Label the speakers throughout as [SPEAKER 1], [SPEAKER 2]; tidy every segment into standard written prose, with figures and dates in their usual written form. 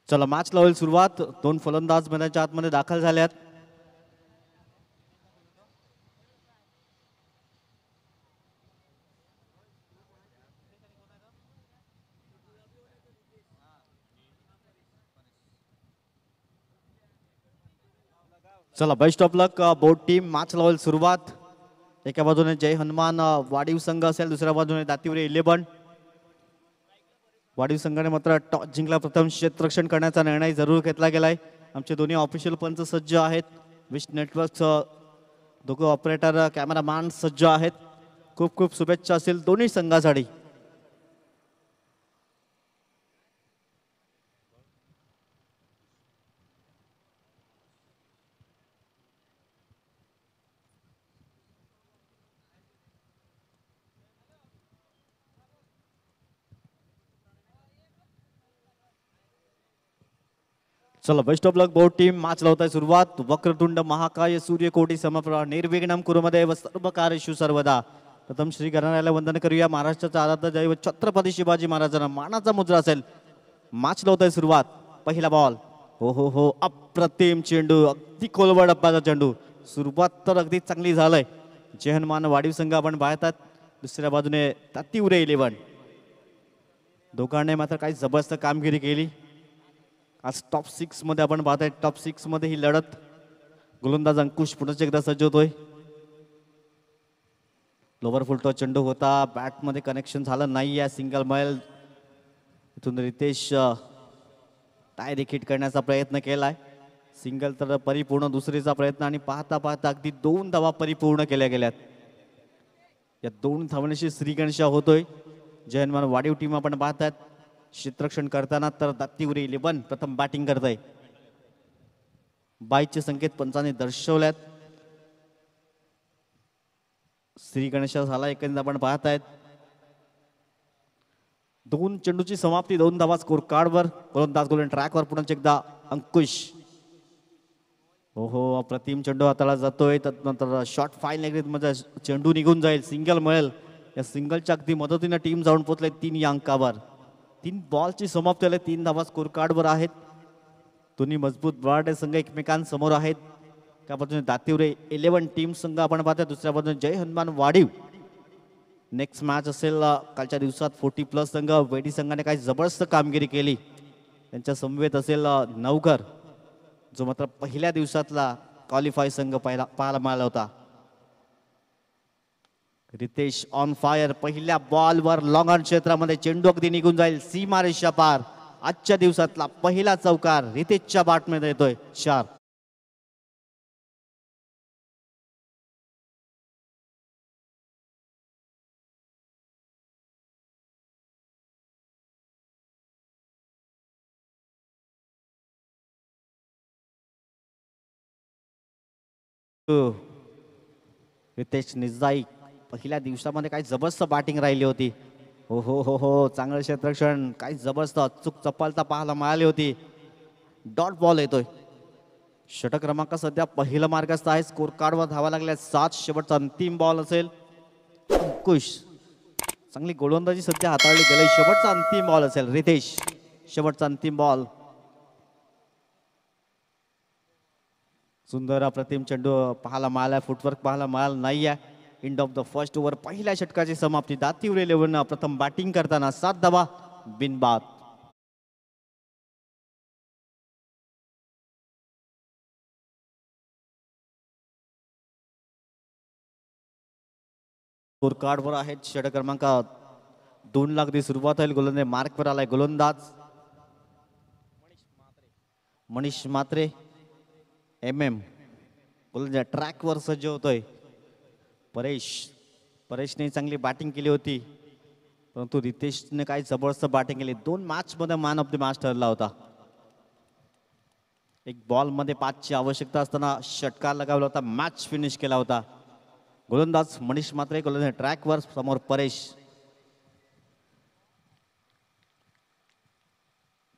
[SPEAKER 1] चला मॅच होईल सुरुवात. दोन फलंदाज मैदानाच्या आतमध्ये दाखल झाल्यात. चला best of luck both team. Match होईल सुरुवात. एका बाजूने जय हनुमान वाडीव संघ असेल, दुसऱ्या बाजूने दातिवरे 11. वाडीव संघाने मात्र टॉस जिंकला. प्रथम क्षेत्ररक्षण करण्याचा निर्णय जरूर घेतला गेलाय. आमचे दोन्ही ऑफिशियल पंच सज्ज आहेत. विश नेटवर्क दोघं ऑपरेटर कॅमेरामॅन सज्ज आहेत. खूप खूप शुभेच्छा असेल दोन्ही संघासाठी. चला best of luck both team. Match लावत आहे सुरुवात. वक्रतुंड महाकाय सूर्यकोटी समप्रभा निर्विघ्नम कुरुमध्ये व सर्व कार्येषु सर्वदा. प्रथम श्री गणरायाला वंदन करूया. महाराष्ट्राचा आराध्य दैवत छत्रपती शिवाजी महाराजांना मानाचा मुद्रा असेल. मॅच लावत आहे सुरुवात. पहिला बॉल. हो हो हो, अप्रतिम चेंडू, अगदी कोलवड अप्पाचा चेंडू. सुरुवात तर अगदी चांगली झालंय. जय हनुमान वाडीव संघ आपण पाहतात. दुसऱ्या बाजूने दातिवरे 11. दोघांनी मात्र काही जबरदस्त कामगिरी केली. आज टॉप 6 मध्ये आपण पाहताय. टॉप 6 मध्ये ही लढत. गोलंदाज अंकुश पुन्हा एकदा सज्ज होतोय. लोवर फुलटॉस चेंडू होता, बॅट मध्ये कनेक्शन झालं नाही. या सिंगल मैल इथून रितेश टाय हिट करण्याचा प्रयत्न केलाय. सिंगल तर परिपूर्ण दुसरीचा प्रयत्न आणि पाहता पाहता अगदी 2 धावा परिपूर्ण केल्या गेल्यात. या 2 धावांशी श्रीगणेशा होतोय. जय हनुमान वाडीव टीम आपण पाहतात. क्षेत्ररक्षण करताना तर दातिवरे 11 प्रथम बॅटिंग करत आहे. बाईचे संकेत पंचाने दर्शवल्यात. श्री गणेशा झाला एकंदर आपण पाहतायत. 2 चेंडूची समाप्ती, 2 धावा स्कोर कार्डवर. गोलंदाज गोल्डन ट्रॅकवर पुन्हा एकदा अंकुश. हो अप्रतिम चेंडू हाताला जातोय. त्यानंतर शॉर्ट फाईन लेग मध्ये चेंडू निघून जाईल. सिंगल मिळेल. या सिंगलच्या अगदी मदतीने टीम जाऊन पोहोचले 3 या अंकावर. 3 बॉलची समाप्ती झाली. 3 धावा स्कोर कार्डवर आहेत. दोन्ही मजबूत बळाटे संघ एकमेकांसमोर आहेत. त्या बाजूने दातिवरे 11 टीम संघ आपण पाहतो. दुसऱ्या बाजूने जय हनुमान वाडीव. नेक्स्ट मॅच असेल कालच्या दिवसात 40+ संघ. वेडी संघाने काही जबरदस्त कामगिरी केली. त्यांच्या समवेत असेल नवघर, जो मात्र पहिल्या दिवसातला क्वालिफाय संघ पाहायला मिळाला होता. Ritesh on fire. पहिल्या बॉलवर लॉंग ऑन क्षेत्रामध्ये चेंडू अगदी निघून जाईल. सीमारेषा पार. आजच्या दिवसातला पहिला चौकार रितेशच्या बॅटमध्ये येतोय. 4. रितेश निजाई पहिल्या दिवसामध्ये काही जबरदस्त बॅटिंग राहिली होती. हो हो हो हो, चांगलं क्षेत्ररक्षण, काही जबरदस्त अचूक चपलता पाहायला मिळाली होती. डॉट बॉल येतोय. षटक क्रमांक सध्या पहिला मार्गस्थ आहे. स्कोर कार्डवर धावा लागल्या 7. शेवटचा अंतिम बॉल असेल. अंकुश चांगली गोलंदाजी सध्या हाताळली गेली. शेवटचा अंतिम बॉल असेल. रितेश शेवटचा अंतिम बॉल. सुंदर अप्रतिम चेंडू पाहायला मिळाला. फुटवर्क पाहायला मिळाला नाहीये. End of the first over. पहिल्या षटकाची समाप्ती. दातिवरे 11 प्रथम बॅटिंग करताना 7 धावा बिनबाद. स्कोर कार्डवर आहेत. षटक क्रमांक 2 ला अगदी सुरुवात होईल. गोलंदाज मार्कवर आलाय. गोलंदाज मनीष मात्रे MM. गोलंदाज ट्रॅकवर सज्ज होतोय. परेशने चांगली बॅटिंग केली होती, परंतु रितेशने काही जबरदस्त बॅटिंग केली. 2 मॅच मध्ये मॅन ऑफ द मॅच ठरला होता. एक बॉल मध्ये 5 ची आवश्यकता असताना षटकार लगावला होता. मॅच फिनिश केला होता. गोलंदाज मनीष मात्रे. गोलंदाज ट्रॅकवर. समोर परेश.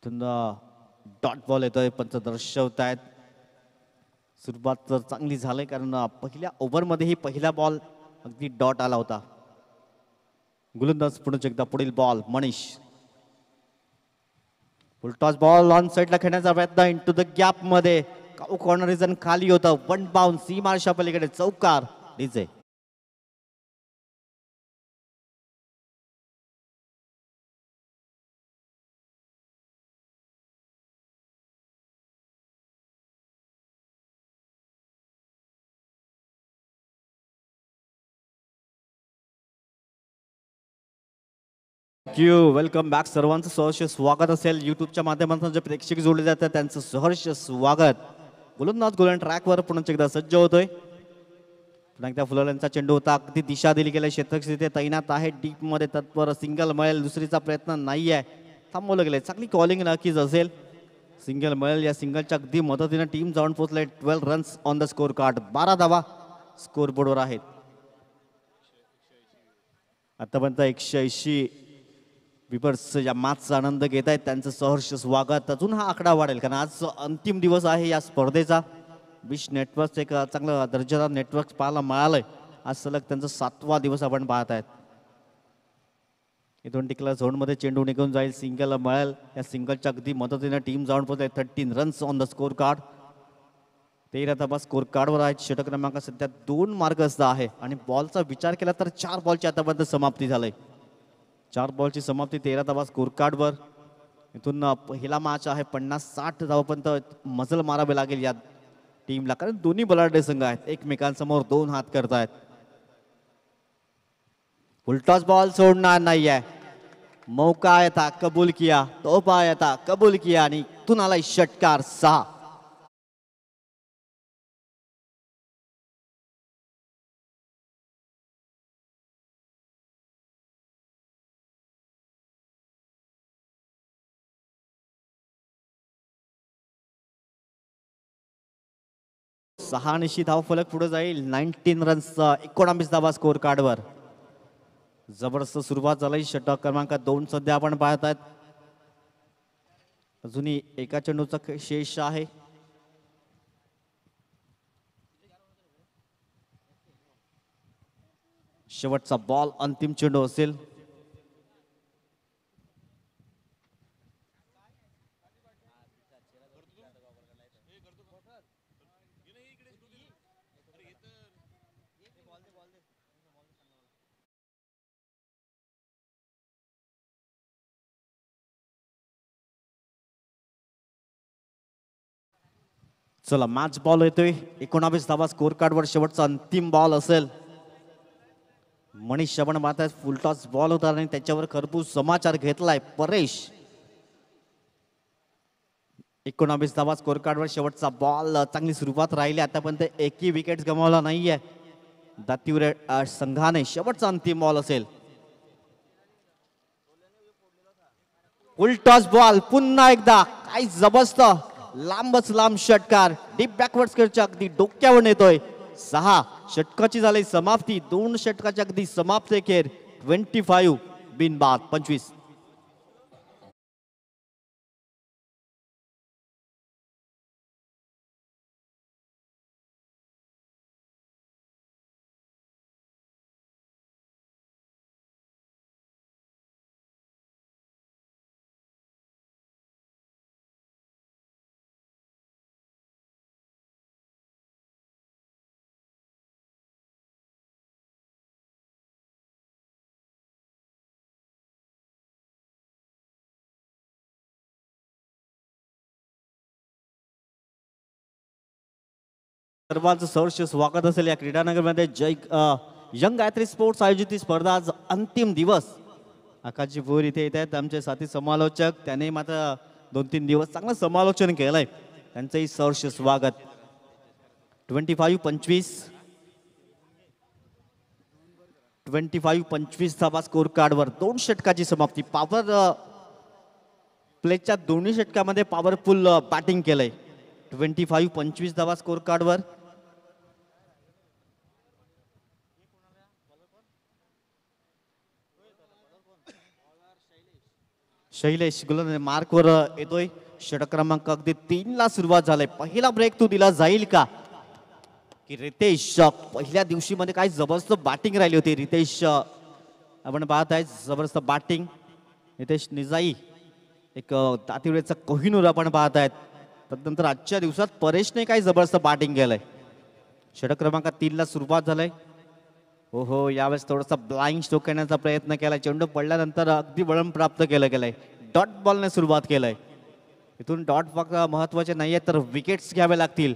[SPEAKER 1] डॉट बॉल येतोय. पंच दर्शवतायत. सुरुवात तर चांगली झाली, कारण पहिल्या ओव्हरमध्येही पहिला बॉल अगदी डॉट आला होता. गोलंदाज पुन्हा एकदा पुढील ball. Manish full toss ball on साइडला खेळण्याचा प्रयत्न इंटू द गॅप मध्ये कॉर्नर रिजन खाली होतं. वन बाउंड सीमारेषा पलीकडे चौकार डीजे. थँक्यू. Welcome back. सर्वांचं सहर्ष स्वागत असेल. युट्यूबच्या माध्यमातून जे प्रेक्षक जोडले जातात त्यांचं सहर्ष स्वागत. गोलंदाज गोलंदाज ट्रॅकवर पुन्हा एकदा सज्ज होतोय. पुन्हा एकदा फुलवल्यांचा चेंडू होता. अगदी दिशा दिली गेली. क्षेत्ररक्षक तिथे तैनात आहे. डीप मध्ये तत्पर. सिंगल मिळेल. दुसरीचा प्रयत्न नाही आहे. थांबवलं गेलंय. चांगली कॉलिंग नक्कीच असेल. सिंगल मिळेल. या सिंगलच्या अगदी मदतीने टीम जाऊन पोहोचले. 12 runs on the score card. 12 धावा स्कोर बोर्डवर आहेत. आतापर्यंत 180 विपर्स या मॅचचा आनंद घेत आहेत. त्यांचं सहर्ष स्वागत. अजून हा आकडा वाढेल कारण आज अंतिम दिवस आहे या स्पर्धेचा. विश नेटवर्क एक चांगलं दर्जादार नेटवर्क पाहायला मिळालंय. आज सलग त्यांचा 7वा दिवस आपण पाहत आहेत. इथून टिकला झोनमध्ये चेंडू निघून जाईल. सिंगल मिळेल. या सिंगलच्या अगदी मदतीने टीम जाऊन पोहोचले. 13 runs on the score card. 13 धावा स्कोर कार्डवर आहेत. षटक क्रमांक सध्या 2 मार्गस्थ आहे आणि बॉलचा विचार केला तर 4 बॉलची आतापर्यंत समाप्ती झाली. 4 बॉलची समाप्ती. 13 धावा स्कोर कार्डवर. इथून पहिला मॅच आहे. 50-60 धावापर्यंत मजल मारावे लागेल या टीमला कारण दोन्ही बलाढ्य संघ आहेत. एकमेकांसमोर 2 हात करतायत. फुलटॉस बॉल सोडणार नाहीये. मौका आया था कबूल किया. तोहफा आया था कबूल किया आणि इथून आलाय षटकार 6. धाव फलक पुढे जाईल. 19 रन्स 19 धावा स्कोर कार्डवर. जबरदस्त सुरुवात झाली. षटक क्रमांक 2 सध्या आपण पाहत आहेत. अजूनही एका चेंडूचा शेष आहे. शेवटचा बॉल अंतिम चेंडू असेल. चला मॅच बॉल येतोय. 19 धावा स्कोर कार्डवर शेवटचा अंतिम बॉल असेल. मनीष श्रवण माता फुलटॉस बॉल होता आणि त्याच्यावर खरपूस समाचार घेतलाय परेश. 19 धावा स्कोर कार्डवर शेवटचा बॉल. चांगली सुरुवात राहिली. आतापर्यंत एकही विकेट गमावला नाहीये दातीवर संघाने. शेवटचा अंतिम बॉल असेल. फुलटॉस बॉल पुन्हा एकदा. काय जबरदस्त लांबच लांब षटकार. डीप बॅकवर्ड स्क्वेअरच्या अगदी डोक्यावर येतोय. 6 षटकाची झाली समाप्ती. 2 षटकाची अगदी समाप्ती अखेर. 25 बिनबाद 25. सर्वांचं सहर्ष स्वागत असेल या क्रीडानगरमध्ये. यंग गायत्री स्पोर्ट्स आयोजित स्पर्धा आज अंतिम दिवस. आकाशजी भोर इथे येत आहेत आमचे साथी समालोचक. त्याने मात्र 2-3 दिवस चांगलं समालोचन केलंय. त्यांचंही सहर्ष स्वागत. 25 धावा स्कोर कार्डवर. 2 षटकाची समाप्ती. पॉवर प्लेच्या दोन्ही षटकामध्ये पॉवरफुल बॅटिंग केलंय. 25 धावा स्कोर कार्डवर. शैलेश गुलने मार्कवर येतोय. षटक क्रमांक अगदी 3 ला सुरुवात झालाय. पहिला ब्रेक तो दिला जाईल का की रितेश. पहिल्या दिवशी मध्ये काय जबरदस्त बॅटिंग राहिली होती. रितेश आपण पाहत आहे जबरदस्त बॅटिंग. रितेश निजाई एक तातिवडेचा कोहिनूर आपण पाहत आहेत. तदनंतर आजच्या दिवसात परेशने काही जबरदस्त बॅटिंग केलंय. षटक क्रमांक 3 ला सुरुवात झालंय. हो यावेळेस थोडासा ब्लाइंड स्ट्रोक करण्याचा प्रयत्न केला. चेंडू पडल्यानंतर अगदी वळण प्राप्त गेलंय. डॉट बॉलने सुरुवात केलंय. इथून डॉट फक्त महत्वाचे नाहीये तर विकेट्स घ्यावे लागतील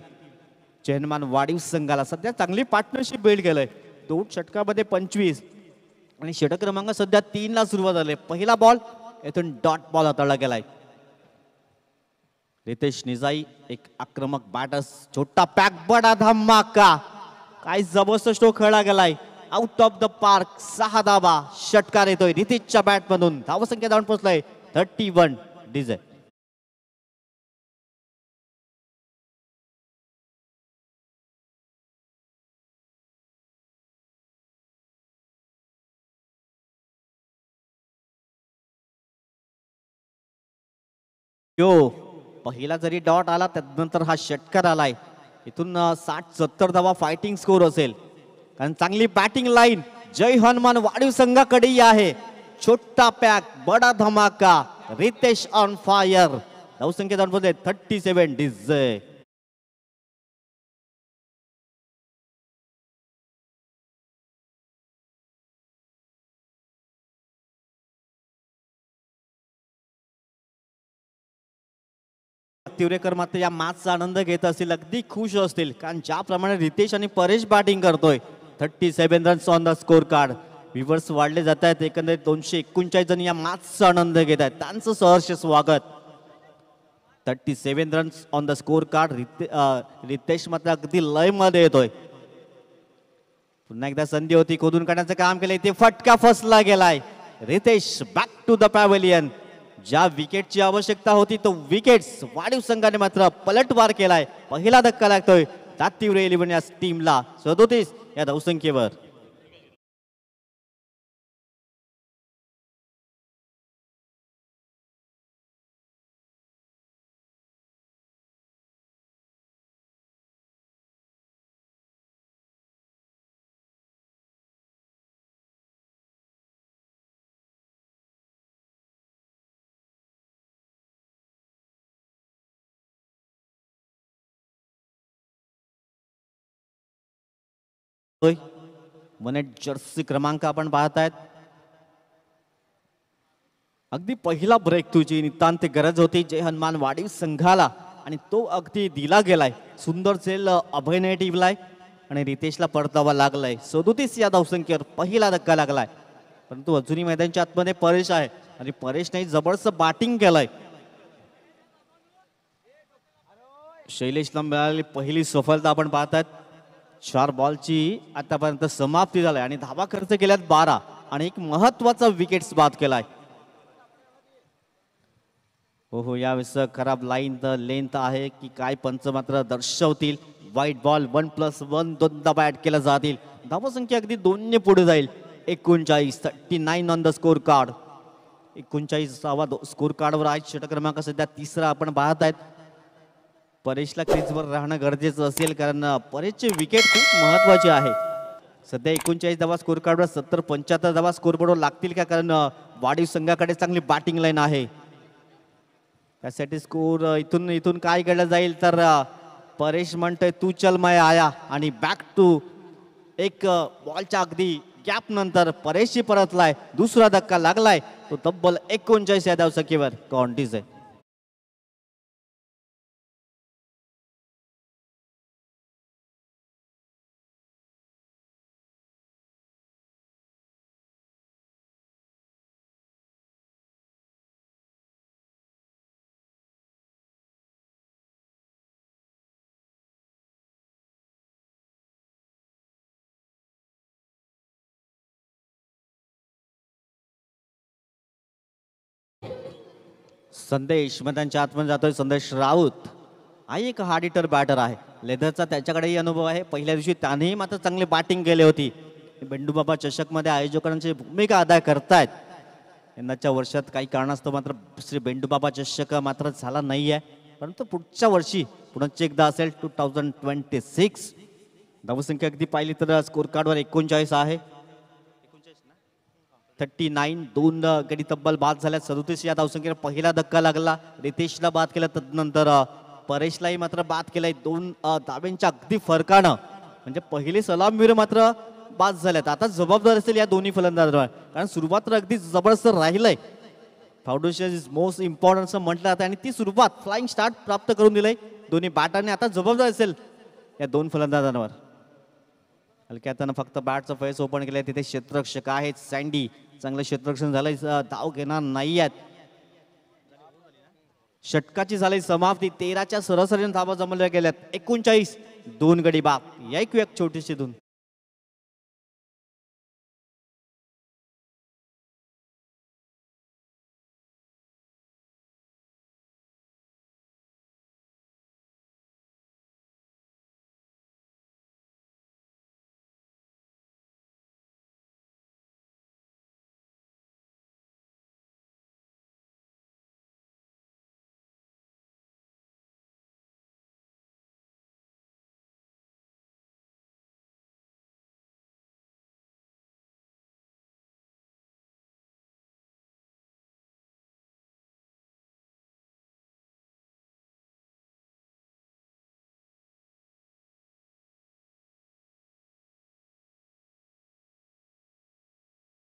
[SPEAKER 1] चेहनमान वाढीव संघाला. सध्या चांगली पार्टनरशिप बिल्ड केलंय. 2 षटकामध्ये 25 आणि षटक क्रमांक सध्या 3 ला सुरुवात झाली. पहिला बॉल इथून डॉट बॉल हाताळला गेलाय. रितेश निजाई एक आक्रमक बॅटर्स. छोटा पॅक बडा धमाका. काय जबरदस्त स्ट्रोक खेळला गेलाय. आउट ऑफ द पार्क 6 धावा. षटकार येतोय रितेशच्या बॅट मधून. धावसंख्या जाऊन पोहोचलाय 31. डीजे पहिला जरी डॉट आला त्यानंतर हा षटकार आलाय. इथून 60-70 धावा फायटिंग स्कोर असेल कारण चांगली बॅटिंग लाईन जय हनुमान वाढीव संघाकडे आहे. छोटा पॅक बडा धमाका. Ritesh on fire. धावसंख्या जाऊन पोहोचले 37. डीजे तिवरेकर मात्र या मॅचचा आनंद घेत असतील. अगदी खुश असतील कारण ज्याप्रमाणे रितेश आणि परेश बॅटिंग करतोय. 37 runs on the score card. Viewers वाढले जात आहेत. एकंदरीत 239 जण या मॅचचा आनंद घेत आहेत. त्यांचं सहर्ष स्वागत. 37 runs on the score card. Ritesh मात्र अगदी लय मध्ये येतोय. पुन्हा एकदा संधी होती खोदून काढण्याचं काम केलंय. ते फटका फसला गेलाय. Ritesh back to the pavilion. ज्या विकेटची आवश्यकता होती तो विकेट्स वाढीव संघाने मात्र पलटवार केलाय. पहिला धक्का लागतोय तातिवरे 11 या टीमला 37 या धावसंख्येवर. मनेट जर्सी क्रमांक आपण पाहतायत. अगदी पहिला ब्रेक तुझी नितांत गरज होती जय हनुमान वाढीव संघाला आणि तो अगदी दिला गेलाय. सुंदर सेल अभयने टिपलाय आणि रितेशला परतावा लागलाय. 37 या धावसंख्येवर पहिला धक्का लागलाय. परंतु अजूनही मैदानाच्या आतमध्ये परेश आहे आणि परेशने जबरदस्त बॅटिंग केलाय. शैलेशला मिळालेली पहिली सफलता आपण पाहतात. 4 बॉलची आतापर्यंत समाप्ती झाली आणि धावा खर्च केल्यात 12 आणि एक महत्वाचा विकेट्स बाद केलाय. हो यावेळेस खराब लाईन तर लेंथ आहे की काय पंच मात्र दर्शवतील. वाईट बॉल 1+1 दोनदा बॅट केला जातील. धावसंख्या अगदी 2 ने पुढे जाईल. 39 ऑन द स्कोर कार्ड. 39वा स्कोर कार्डवर आहे. षटक क्रमांक सध्या 3रा आपण पाहत आहेत. परेशला क्रीजवर राहणं गरजेचं असेल कारण परेशचे विकेट खूप महत्वाचे आहे. सध्या 39 धावा स्कोर कार्डवर 70-75 धावा स्कोर बोर्डवर लागतील का कारण वाढीव संघाकडे चांगली बॅटिंग लाईन आहे. त्यासाठी स्कोर इथून काय केलं जाईल तर परेश म्हणतोय तू चल मैं आया आणि बॅक टू एक बॉलच्या अगदी गॅप नंतर परेशची परतलाय. दुसरा धक्का लागलाय तो तब्बल 39 या धावसंख्येवर. कॉन्टीज आहे. संदेश मैदानाच्या आतमध्ये जातोय. संदेश राऊत हा एक हार्ड हिटर बॅटर आहे. लेदरचा त्याच्याकडेही अनुभव आहे. पहिल्या दिवशी त्यानेही मात्र चांगली बॅटिंग केली होती. बेंडूबाबा चषक मध्ये आयोजकांची भूमिका अदा करतायत. यंदाच्या वर्षात काही कारणास्तव मात्र श्री बेंडूबाबा चषक मात्र झाला नाहीये. परंतु पुढच्या वर्षी पुढचे एकदा असेल 2026. धावसंख्या अगदी पाहिली तर स्कोर कार्डवर 39 आहे. 39 दोन गडी तब्बल बाद झाल्या. 37 या धावसंख्येवर पहिला धक्का लागला. रितेशला बाद केला, तदनंतर परेशलाही मात्र बाद केलाय. दोन धाब्यांच्या अगदी फरकानं, म्हणजे पहिले सलामवीर मात्र बाद झाल्यात. आता जबाबदार असेल या दोन्ही फलंदाजांवर, कारण सुरुवात तर अगदी जबरदस्त राहिलंय. फाउंडेशन इज मोस्ट इम्पॉर्टंट असं म्हटलं जातं आणि ती सुरुवात फ्लाइंग स्टार्ट प्राप्त करून दिलंय दोन्ही बॅटांनी. आता जबाबदार असेल या दोन फलंदाजांवर. हलक्यातनं फक्त बॅटचं फेस ओपन केलंय. तिथे क्षेत्ररक्षक आहेत सँडी, चांगलं क्षेत्ररक्षण झालंय. धाव घेणार नाही आहेत. षटकाची झाली समाप्ती. 13च्या सरासरीने धावा जमवल्या गेल्यात. 39 दोन गडी बाद. एक छोटीशी धून.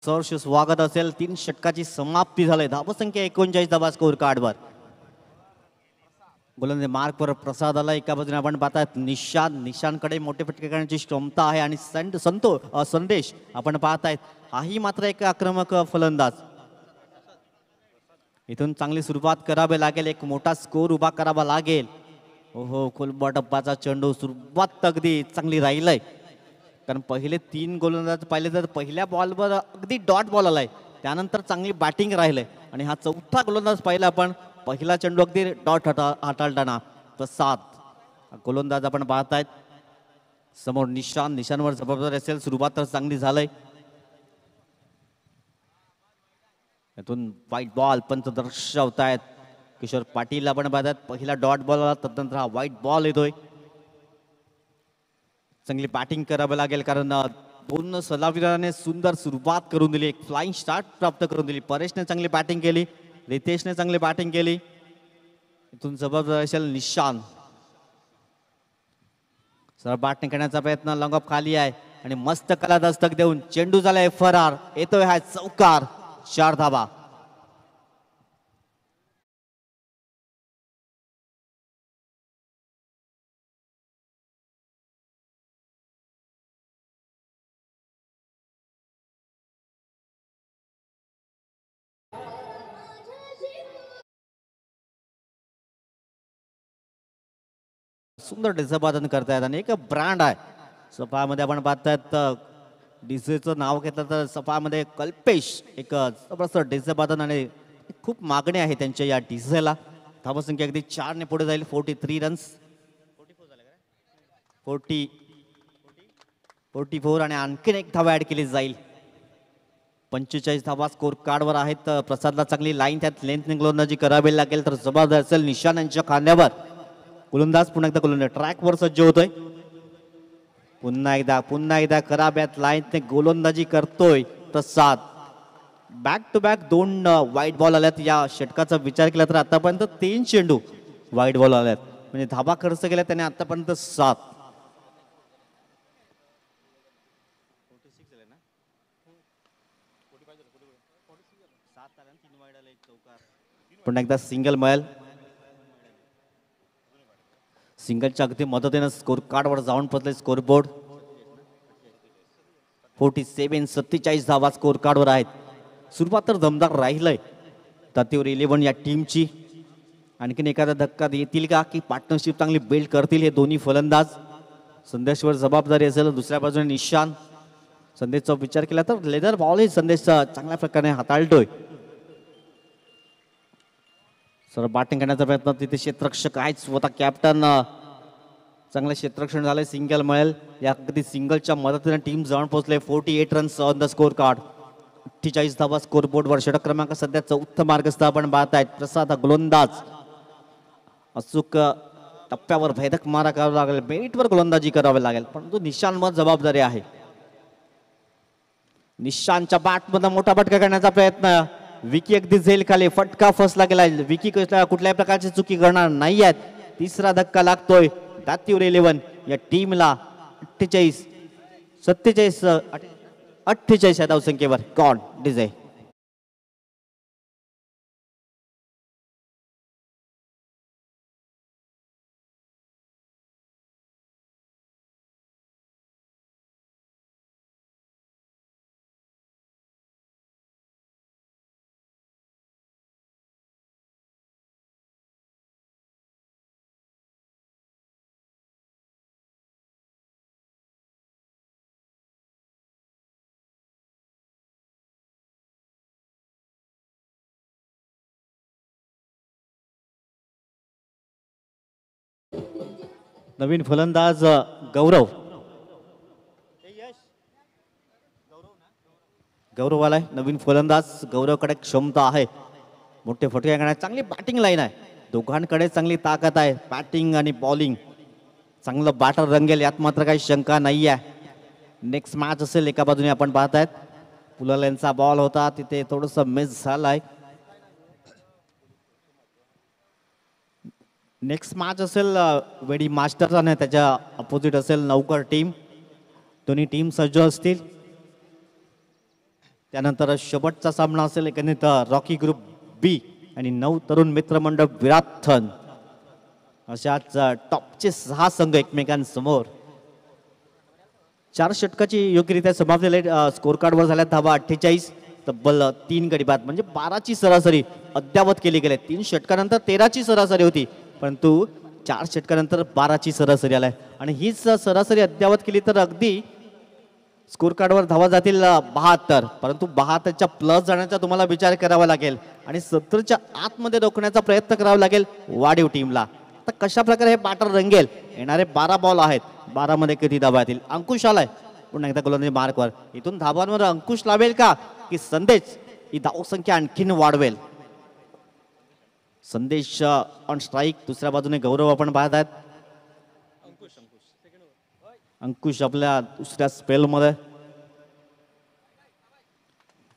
[SPEAKER 1] सहर्ष स्वागत असेल. 3 षटकाची समाप्ती झाली. धावसंख्या 39 धावा स्कोर कार्डवर. गोलंदाज मार्कवर प्रसाद आला. एका बाजूने आपण पाहतात निशांकडे मोठे फटके करण्याची क्षमता आहे आणि संदेश आपण पाहतायत हाही मात्र एक आक्रमक फलंदाज. इथून चांगली सुरुवात करावी लागेल. एक मोठा स्कोर उभा करावा लागेल. ओहो, खुलबा टप्पाचा चेंडू. सुरुवात अगदी चांगली राहिलंय, कारण पहिले 3 गोलंदाज पाहिले तर पहिल्या बॉलवर अगदी डॉट बॉल आलाय. त्यानंतर चांगली बॅटिंग राहिलंय आणि हा चौथा गोलंदाज पाहिला आपण. पहिला चेंडू अगदी डॉट हाताळताना प्रसाद गोलंदाज आपण पाहतायत. समोर निशांवर जबाबदार असेल. सुरुवात तर चांगली झालंय. यातून व्हाईट बॉल पंच दर्शवतायत. किशोर पाटील आपण पाहतात. पहिला डॉट बॉल आला, तदनंतर हा व्हाईट बॉल येतोय. चांगली बॅटिंग करावी लागेल, कारण दोन सलामीराने सुंदर सुरुवात करून दिली. एक फ्लाइंग स्टार्ट प्राप्त करून दिली. परेशने चांगली बॅटिंग केली, रितेशने चांगली बॅटिंग केली. इथून जबाबदार असेल निशान. सरळ बॅटिंग करण्याचा प्रयत्न. लॉंग ऑफ खाली आहे आणि मस्त कला दस्तक देऊन चेंडू झालाय फरार. येतोय हा चौकार. 4 धावा. सुंदर डिझबादन करतायत आणि एक ब्रँड आहे सफामध्ये. आपण पाहतायत डीजेचं नाव घेतलं तर सफामध्ये कल्पेश एक जबरदस्त डिझबादन आणि खूप मागणी आहे त्यांच्या या डीजेला. धावसंख्या अगदी 4 ने पुढे जाईल. 43 रन्स, 44 आणि आणखीन एक धावा ऍड केली जाईल. 45 धावा स्कोर कार्डवर आहेत. प्रसादला चांगली लाईन त्यात लेंथ गोलंदाजी करावी लागेल तर जबाबदार असेल निशान यांच्या खांद्यावर. गोलंदाज पुन्हा एकदा गोलंदाज ट्रॅकवर सज्ज होतोय. पुन्हा एकदा खराब्यात लाईनने गोलंदाजी करतोय Prasad. Back to back 2 white ball आल्यात. या षटकाचा विचार केला तर आतापर्यंत 3 चेंडू व्हाईट बॉल आल्यात, म्हणजे धाबा खर्च केला त्याने आतापर्यंत 7. पुन्हा एकदा सिंगल मिळेल. सिंगलच्या अगदी मदतीनं स्कोर कार्डवर जाऊन पोहोचले स्कोर बोर्ड. 47 धावा स्कोर कार्डवर आहेत. सुरुवात तर दमदार राहिलंय. तातीवर 11 या टीमची. आणखीन एखादा धक्का येतील का, की पार्टनरशिप चांगली बिल्ड करतील हे दोन्ही फलंदाज. संदेशवर जबाबदारी असेल. दुसऱ्या बाजूने निशान. संदेशचा विचार केला तर लेदर बॉल हे संदेश चांगल्या प्रकारे हाताळतोय. सर बॅटिंग करण्याचा प्रयत्न. तिथे क्षेत्ररक्षक आहेत स्वतः कॅप्टन. चांगलं क्षेत्ररक्षण झालंय. सिंगल मिळेल. या अगदी सिंगलच्या मदतीने टीम जाऊन पोहोचले. 48 runs on the score card. 48 धावा स्कोर बोर्डवर. षटक क्रमांक सध्या 4 मार्गस्थ आपण पाहतायत. प्रसाद गोलंदाज. अचूक टप्प्यावर भेदक मारा करावा लागेल. मेरिटवर गोलंदाजी करावी लागेल, परंतु निशांवर जबाबदारी आहे. निशांच्या बॅटमध्ये मोठा फटका करण्याचा प्रयत्न. विकी अगदी झेल खाली, फटका फसला गेला. विकी कुठल्याही प्रकारची चुकी करणार नाही आहेत. तिसरा धक्का लागतोय दातीवर 11 या टीमला. 48 या धावसंख्येवर गॉन डिझे. नवीन फलंदाज गौरव. गौरव आलाय नवीन फलंदाज. गौरवकडे क्षमता आहे, मोठे फटके करण्याची चांगली बॅटिंग लाईन आहे. दोघांकडे चांगली ताकद आहे, बॅटिंग आणि बॉलिंग. चांगलं बॅटर रंगेल यात मात्र काही शंका नाही आहे. नेक्स्ट मॅच असेल. एका बाजूने आपण पाहतायत पुलाल यांचा बॉल होता, तिथे थोडस मिस झालाय. नेक्स्ट मॅच असेल वेडी मास्टर्स आणि त्याच्या अपोजिट असेल नौकर टीम. दोन्ही टीम सज्ज असतील. त्यानंतर शेवटचा सामना असेल एकंदरीत रॉकी ग्रुप बी आणि 9 तरुण मित्रमंडळ विराथन. अशाच टॉपचे 6 संघ एकमेकांसमोर. 4 षटकाची योग्यरित्या समाप्ती. स्कोर कार्डवर झाल्या धावा 48. तब्बल 3 गडी बाद म्हणजे 12ची सरासरी अद्यावत केली गेली. 3 षटकानंतर 13ची सरासरी होती, परंतु 4 षटकानंतर 12ची सरासरी आलाय. आणि हीच सरासरी अद्यावत केली तर अगदी स्कोर कार्डवर धावा जातील 72, परंतु 72च्या प्लस जाण्याचा तुम्हाला विचार करावा लागेल आणि 70च्या आतमध्ये रोखण्याचा प्रयत्न करावा लागेल वाढीव टीमला. तर कशा प्रकारे हे बॅटर रंगेल. येणारे 12 बॉल आहेत, 12 मध्ये किती धावा येतील. अंकुश आलाय पुन्हा एकदा गोलंदाजी मार्कवर. इथून धावांवर अंकुश लावेल का की संदेश ही धावसंख्या आणखीन वाढवेल. संदेश ऑन स्ट्राईक. दुसऱ्या बाजूने गौरव आपण पाहत आहेत. अंकुश आपल्या दुसऱ्या स्पेल मध्ये.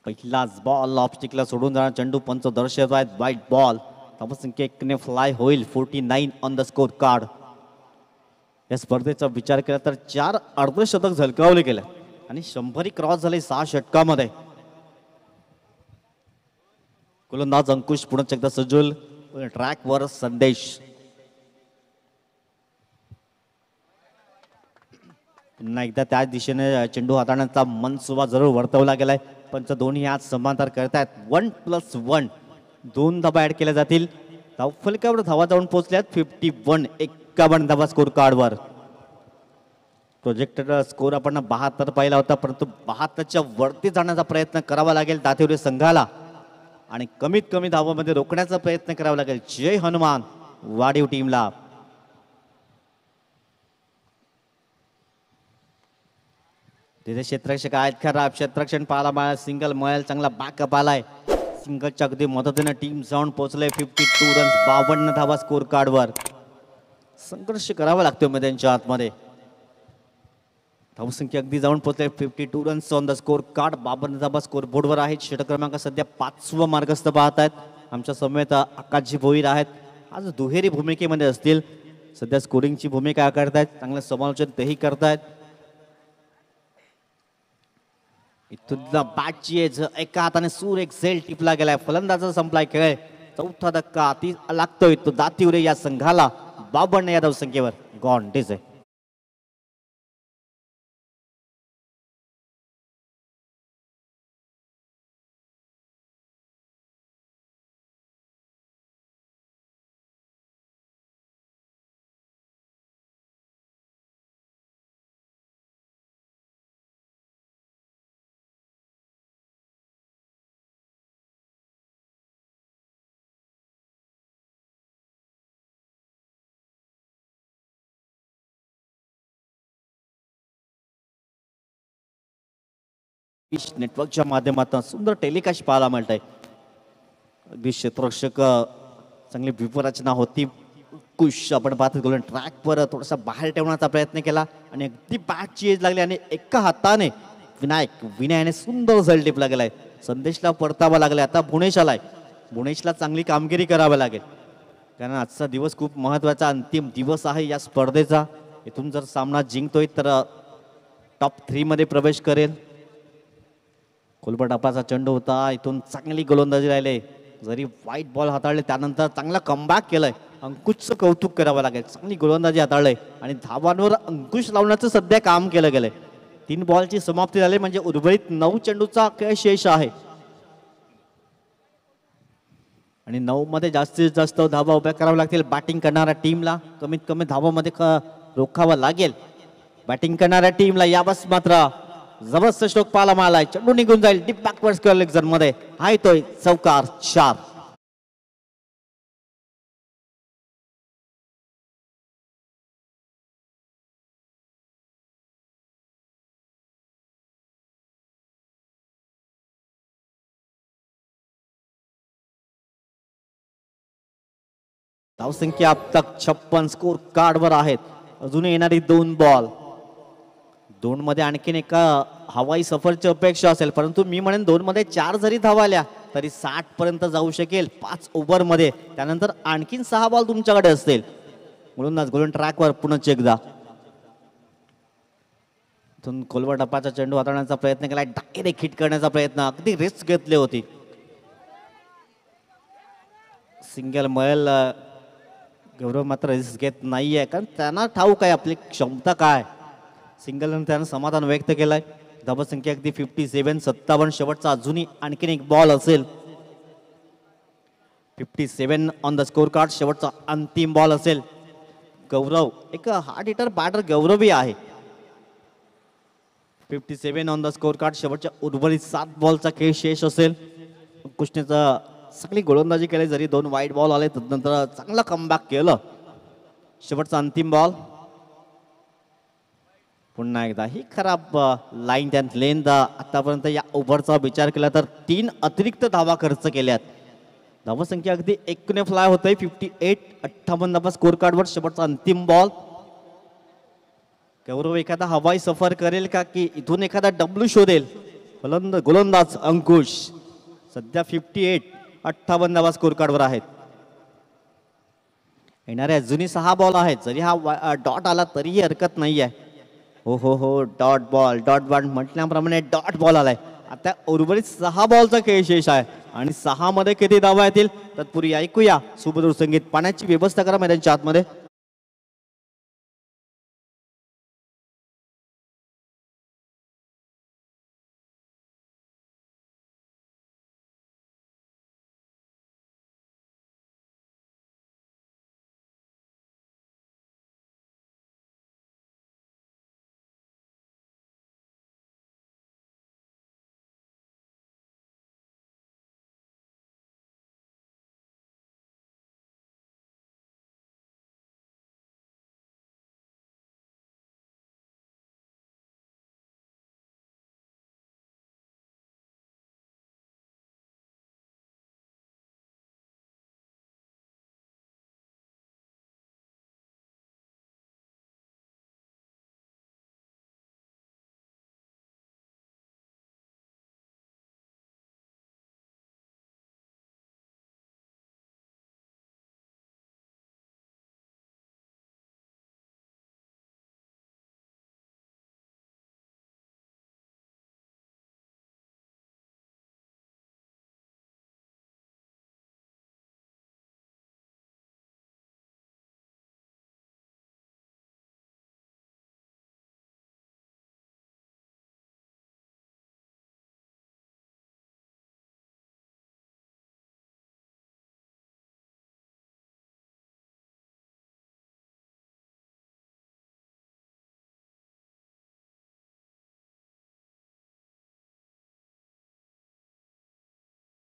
[SPEAKER 1] पहिलाच बॉल ऑफस्टिकला सोडून जाणार चेंडू. पंच दर्शवत आहेत वाईट बॉल. धावसंख्या 1 फ्लाय होईल. 49 ऑन द स्कोर कार्ड. या स्पर्धेचा विचार केला तर 4 अर्धशतक झलकावले गेले आणि 100 क्रॉस झाले 6 षटकामध्ये. गोलंदाज अंकुश पुन्हा एकदा सज्जल. ट्रॅक वर संदेश. पुन्हा एकदा त्या दिशेने चेंडू हाताळण्याचा मनसुबा जरूर वर्तवला गेलाय. पंच दोन्ही आज समांतर करतायत. 1+1 2 धावा ऍड केल्या जातील. धावफलकावर धावा जाऊन पोहोचल्यात 51. 51 धावा स्कोर कार्डवर. प्रोजेक्टेड स्कोर आपण 72 पाहिला होता, परंतु 72च्या वरती जाण्याचा प्रयत्न करावा लागेल दातिवरे संघाला आणि कमीत कमी धावामध्ये रोखण्याचा प्रयत्न करावा लागेल जय हनुमान वाढीव टीमला. तिथे क्षेत्ररक्षक आहेत खराब. क्षेत्ररक्षण पाहायला मिळालं. सिंगल मिळेल. चांगला बॅकअप आलाय. सिंगलच्या अगदी मदतीने टीम जाऊन पोहोचले. 52 रन्स. 52 धावा स्कोर कार्डवर. संघर्ष करावा लागतो मैदानाच्या आतमध्ये. धावसंख्या अगदी जाऊन पोहोचले. 52 runs on the score card. 52 धावा स्कोर बोर्डवर आहेत. षटक क्रमांक सध्या 5वा मार्गस्थ पाहत आहेत. आमच्या समवेत आकाशजी भोईर आहेत. आज दुहेरी भूमिकेमध्ये असतील. सध्या स्कोरिंगची भूमिका करतायत. चांगलं समालोचन तेही करतायत. इथून बॅटची एज एका हाताने सूर एक झेल टिपला गेलाय. फलंदाजा संपलाय खेळ. 4था धक्का ती लागतोय तो दातिवरे या संघाला. 52 या धावसंख्येवर गॉन डिझे. नेटवर्कच्या माध्यमातून सुंदर टेलिकास्ट पाहायला मिळतंय. अगदी क्षेत्ररक्षक चांगली व्यूहरचना होती. कुश आपण पाहतो गोल्डन ट्रॅकवर थोडासा बाहेर ठेवण्याचा प्रयत्न केला आणि अगदी बॅटची एज लागली आणि एका हाताने विनयाने सुंदर झेल टिपला गेलाय. संदेशला परतावा लागलाय. आता भुवनेश आलाय. भुवनेशला चांगली कामगिरी करावी लागेल, कारण आजचा दिवस खूप महत्त्वाचा अंतिम दिवस आहे या स्पर्धेचा. इथून जर सामना जिंकतोय तर टॉप 3 मध्ये प्रवेश करेल. कोलबटापाचा चेंडू होता. इथून चांगली गोलंदाजी राहिले. जरी वाईट बॉल हाताळले त्यानंतर चांगला कमबॅक केलाय. अंकुशचं कौतुक करावं लागेल. चांगली गोलंदाजी हाताळलंय आणि धावांवर अंकुश लावण्याचं सध्या काम केलं गेलंय. 3 बॉलची समाप्ती झाली म्हणजे उर्वरित 9 चेंडूचा खेळ शेष आहे आणि 9 मध्ये जास्तीत जास्त धावा उभ्या कराव्या लागतील. बॅटिंग करणाऱ्या टीमला कमीत कमी धावामध्ये रोखावं लागेल. बॅटिंग करणाऱ्या टीमला यावेळेस मात्र जबरदस्त स्ट्रोक पाहायला मिळालाय. चेंडू निघून जाईल deep backward square leg zone मध्ये. हा येतोय चौकार 4. धावसंख्या अब तक 56 स्कोर कार्डवर आहेत. अजून येणारी 2 बॉल. 2 मध्ये आणखीन एका हवाई सफरची अपेक्षा असेल, परंतु मी म्हणेन 2 मध्ये 4 जरी धावा आल्या तरी 60 पर्यंत जाऊ शकेल 5 ओव्हर मध्ये. त्यानंतर आणखीन 6 बॉल तुमच्याकडे असतील. गोलंदाज ट्रॅकवर पुन्हा एकदा इथून खोलवर टप्प्याचा चेंडू हाताळण्याचा प्रयत्न केला. डायरेक्ट हिट करण्याचा प्रयत्न. अगदी रिस्क घेतली होती. सिंगल मिळेल. गौरव मात्र रिस्क घेत नाहीये, कारण त्यांना ठाऊक आहे आपली क्षमता काय. सिंगल त्यानं समाधान व्यक्त केलंय. धावसंख्या अगदी 57. 57 शेवटचा अजूनही आणखीन एक बॉल असेल. 57 ऑन द स्कोर कार्ड. शेवटचा अंतिम बॉल असेल. गौरव एक हार्ड हिटर बॅटर गौरवही आहे. 57 ऑन द स्कोर कार्ड. शेवटच्या उर्वरित 7 बॉलचा खेळ शेष असेल. कुशनेचा सगळी गोलंदाजी केली, जरी 2 वाईट बॉल आले तदनंतर चांगला कमबॅक केलं. शेवटचा अंतिम बॉल. पुन्हा एकदा ही खराब लाईन त्यात लेंथ. आतापर्यंत या ओव्हरचा विचार केला तर 3 अतिरिक्त धावा खर्च केल्यात. धावसंख्या अगदी 1 फ्लाय होतंय. 58. 58 धावा स्कोर कार्डवर. शेवटचा अंतिम बॉल. गौरव एखादा हवाई सफर करेल का की इथून एखादा डब्ल्यू शोधेल. गोलंदाज अंकुश सध्या 58. 58 धावा स्कोर कार्डवर आहेत. येणारे अजूनही 6 बॉल आहेत. जरी हा डॉट आला तरीही हरकत नाही आहे. हो डॉट बॉल म्हटल्याप्रमाणे डॉट बॉल आलाय. आता उर्वरित 6 बॉलचा खेळ शेष आहे आणि 6 मध्ये किती धावा येतील तत्पूर्वी ऐकूया सुभद्र संगीत. पाण्याची व्यवस्था करा मैदानाच्या आतमध्ये.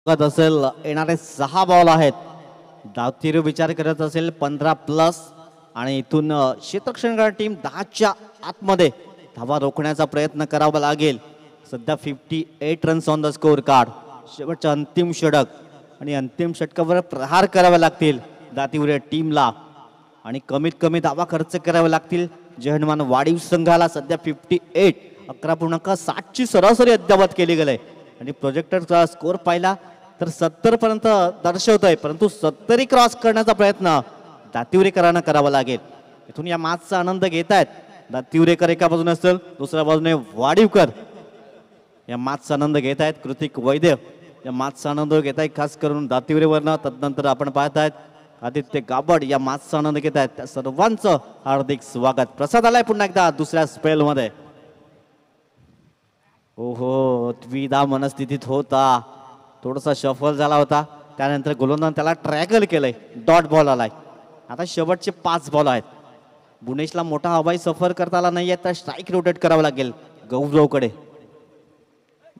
[SPEAKER 1] असेल येणारे 6 बॉल आहेत. धावतीर विचार करत असेल 15+ आणि इथून क्षेत्ररक्षण करणारी टीम 10च्या आतमध्ये धावा रोखण्याचा प्रयत्न करावा लागेल. सध्या 58 runs on the score card. शेवटचा अंतिम षटक आणि अंतिम षटकावर प्रहार करावे लागतील दातीवरील टीमला आणि कमीत कमी धावा खर्च करावे लागतील जहनमान वाढीव संघाला. सध्या 58 11.60 ची सरासरी अद्यावत केली गेली आणि प्रोजेक्टरचा स्कोर पाहिला तर 70 पर्यंत दर्शवतोय, परंतु 70 क्रॉस करण्याचा प्रयत्न दातिवरेकरांना करावा लागेल. इथून या मॅचचा आनंद घेत आहेत दातिवरेकर एका बाजूने असेल, दुसऱ्या बाजूने वाडीवकर या मॅचचा आनंद घेत आहेत. कृतिक वैद्य या मॅचचा आनंद घेत आहेत, खास करून दातिवरेवरनं. तदनंतर आपण पाहत आहेत आदित्य गाबड या मॅचचा आनंद घेत आहेत. त्या सर्वांचं हार्दिक स्वागत. प्रसाद आलाय पुन्हा एकदा दुसऱ्या स्पेलमध्ये. ओहो, द्विधा मनस्थितीत होता, थोडासा शफल झाला होता. त्यानंतर गोलंदाज त्याला ट्रॅकल केलंय, डॉट बॉल आलाय. आता शेवटचे 5 बॉल आहेत. बुनेशला मोठा हवाई सफर करता आला नाहीये, तर स्ट्राईक रोटेट करावं लागेल गौरवकडे.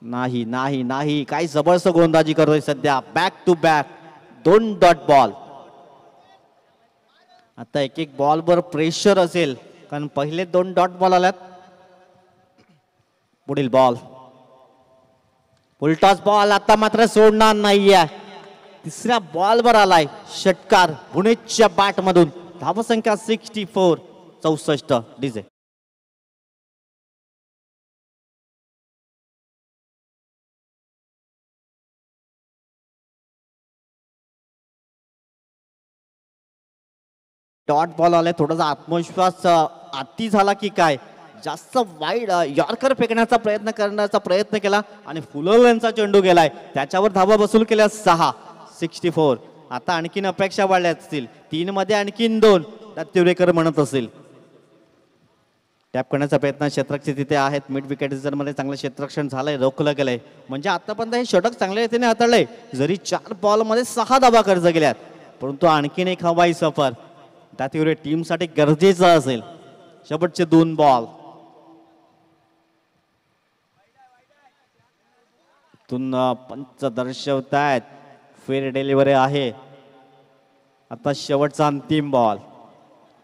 [SPEAKER 1] नाही नाही नाही, काय जबरदस्त गोलंदाजी करतोय सध्या. Back to back 2 dot ball. आता एक एक बॉलवर प्रेशर असेल, कारण पहिले 2 डॉट बॉल आल्यात. पुढील बॉल फुलटॉस बॉल, आता मात्र सोडणार नाहीये. तिसऱ्या बॉलवर आलाय षटकार पुणेच्या बॅट मधून. धावसंख्या 64 डीजे. डॉट बॉल आलाय, थोडासा आत्मविश्वास आती झाला की काय, जास्त वाईड यॉर्कर फेकण्याचा करण्याचा प्रयत्न केला आणि फुलरचा चेंडू गेलाय. त्याच्यावर धावा वसूल केल्या 64. आता आणखीन अपेक्षा वाढल्या असतील, 3 मध्ये आणखीन 2 दातिवरेकर म्हणत असेल. टॅप करण्याचा प्रयत्न क्षेत्ररक्षक तिथे आहेत. मिड विकेट मध्ये चांगलं क्षेत्ररक्षण झालंय, रोखलं गेलंय. म्हणजे आतापर्यंत हे षटक चांगल्या रीतीने हाताळलंय. जरी 4 बॉल मध्ये 6 धावा खर्च केल्यात, परंतु आणखीन एक हवाई सफर दातिवरे टीम साठी गरजेचं असेल. शेवटचे 2 बॉल. पंच दर्शवतायत फेर डिलिव्हरी आहे. आता शेवटचा अंतिम बॉल,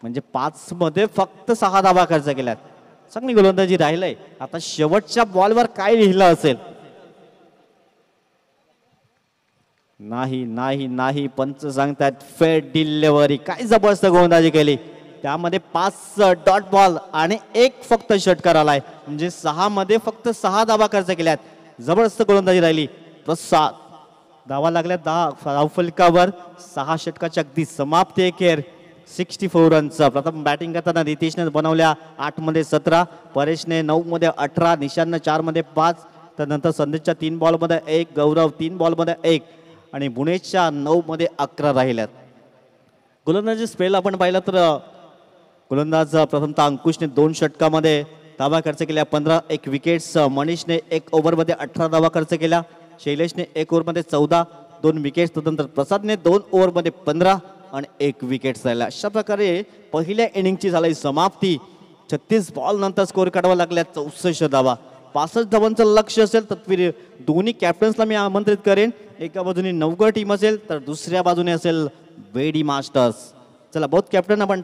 [SPEAKER 1] म्हणजे 5 मध्ये फक्त 6 धावा खर्च केल्यात. चांगली गोलंदाजी राहिलंय. आता शेवटच्या बॉलवर काय लिहिलं असेल. नाही नाही नाही, पंच सांगतायत फेर डिलिव्हरी. काय जबरदस्त गोलंदाजी केली. त्यामध्ये 5 डॉट बॉल आणि 1 फक्त षटकार आलाय, म्हणजे 6 मध्ये फक्त 6 धावा खर्च केल्यात. जबरदस्त गोलंदाजी राहिली. प्रसाद धावा लागल्या 10 धावफलकावर. 6 षटकाची अगदी समाप्ती अखेर 64 रनचा. प्रथम बॅटिंग करताना रितेशने बनवल्या 8 मध्ये 17, परेशने 9 मध्ये 18, निशांतने 4 मध्ये 5, त्यानंतर संदेशच्या 3 बॉल मध्ये 1, गौरव 3 बॉल मध्ये 1 आणि बुनेशच्या 9 मध्ये 11 राहिल्यात. गोलंदाजी स्पेल आपण पाहिलं तर गोलंदाज प्रथमतः अंकुशने 2 षटकामध्ये धावा खर्च केल्या 15, 1 विकेट्स. मनीषने 1 ओव्हरमध्ये 18 धावा खर्च केल्या. शैलेशने 1 ओव्हरमध्ये 14, 2 विकेट्स. त्यानंतर प्रसादने 2 ओव्हरमध्ये 15 आणि 1 विकेट्स राहिला. अशा प्रकारे पहिल्या इनिंगची झाली समाप्ती. 36 बॉल नंतर स्कोर काढावा लागल्या 64 धावा. 65 धावांचं लक्ष असेल तर दोन्ही कॅप्टन्सला मी आमंत्रित करेन. एका बाजूने नवगड टीम असेल तर दुसऱ्या बाजूने असेल बेडी मास्टर्स. चला बहुत कॅप्टन आपण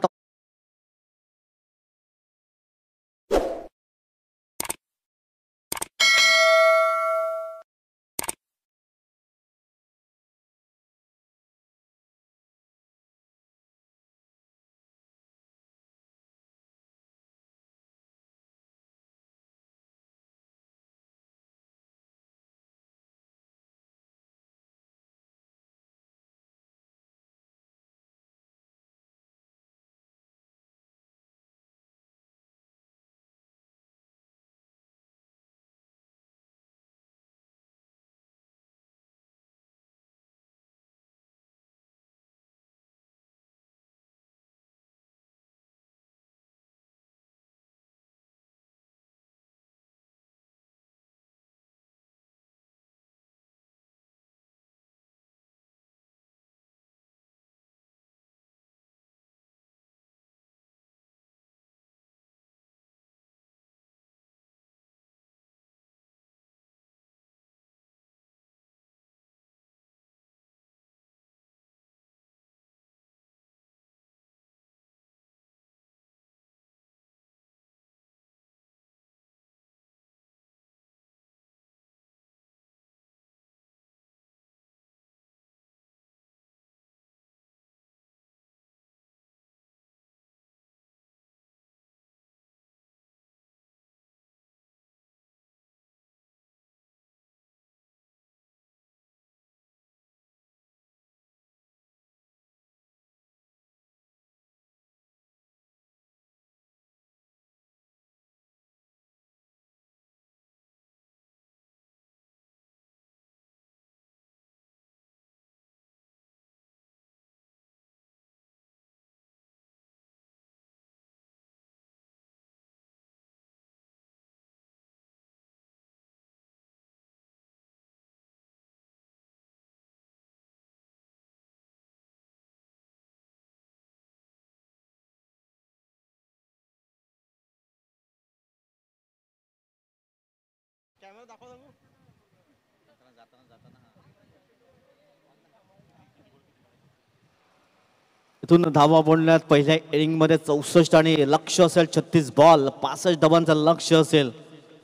[SPEAKER 1] इथून धावा बोलण्यात पहिल्या इनिंग मध्ये 64 आणि लक्ष असेल 36 बॉल 65 धावांचं लक्ष असेल.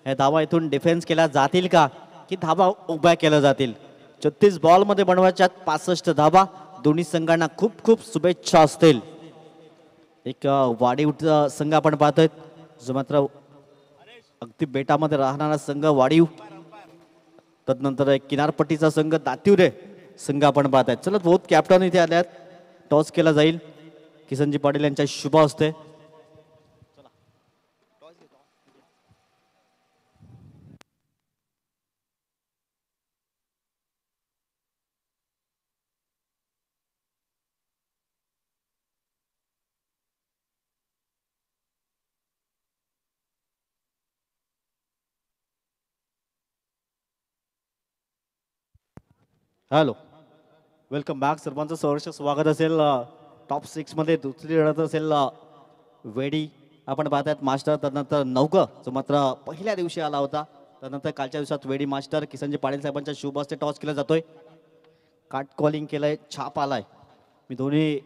[SPEAKER 1] हे धावा इथून डिफेन्स केल्या जातील का की धावा उभ्या केल्या जातील. 36 बॉल मध्ये बनवायच्या 65 धावा. दोन्ही संघांना खूप खूप शुभेच्छा असतील. एक वाढीव संघ आपण पाहतोय जो मात्र अगदी बेटामध्ये राहणारा संघ वाढीव. तदनंतर एक किनारपट्टीचा संघ दातिवरे संघ आपण पाहतायत. चला बहुत कॅप्टन इथे आल्यात. टॉस केला जाईल किसनजी पाटील यांच्या शुभ हस्ते. Hello welcome back. सर्वांचं सहर्ष स्वागत असेल. टॉप 6 मध्ये दुसरी लढत असेल वेडी आपण पाहतायत मास्टर. त्यानंतर नौक जो मात्र पहिल्या दिवशी आला होता. त्यानंतर कालच्या दिवसात वेडी मास्टर किसनजी पाटील साहेबांच्या शुभ हस्ते टॉस केला जातोय. काट कॉलिंग केलंय छाप आलाय. मी दोन्ही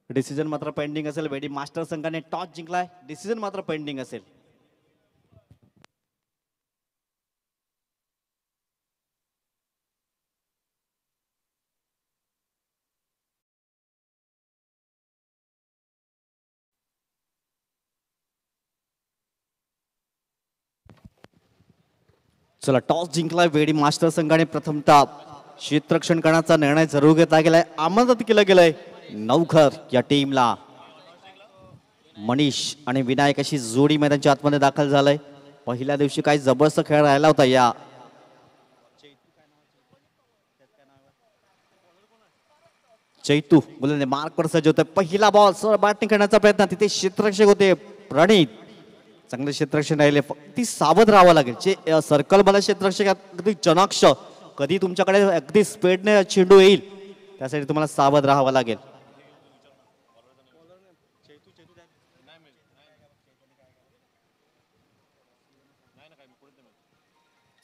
[SPEAKER 1] डिसिजन मात्र पेंडिंग असेल. वेडी मास्टर संघाने टॉस जिंकलाय. डिसिजन मात्र पेंडिंग असेल. चला टॉस जिंकलाय वेडी मास्टर संघाने. प्रथमतः क्षेत्ररक्षण करण्याचा निर्णय जरूर घेतला गेलाय. आमंत्रित केलं गेलंय नवघर या टीमला. मनीष आणि विनायक अशी जोडी मैदानाच्या आतमध्ये दाखल झालंय. पहिल्या दिवशी काही जबरदस्त खेळ राहिला होता. या चैतू बोलले मार्क पर सज्ज होते. पहिला बॉल सर बॅटिंग करण्याचा प्रयत्न. तिथे क्षेत्ररक्षक होते प्रणित. चांगले क्षेत्ररक्षण राहिले. ती सावध राहावं लागेल. जे सर्कल मला क्षेत्ररक्षक अगदी चनाक्ष कधी तुमच्याकडे अगदी स्पीडने चेंडू येईल त्यासाठी तुम्हाला सावध राहावं लागेल.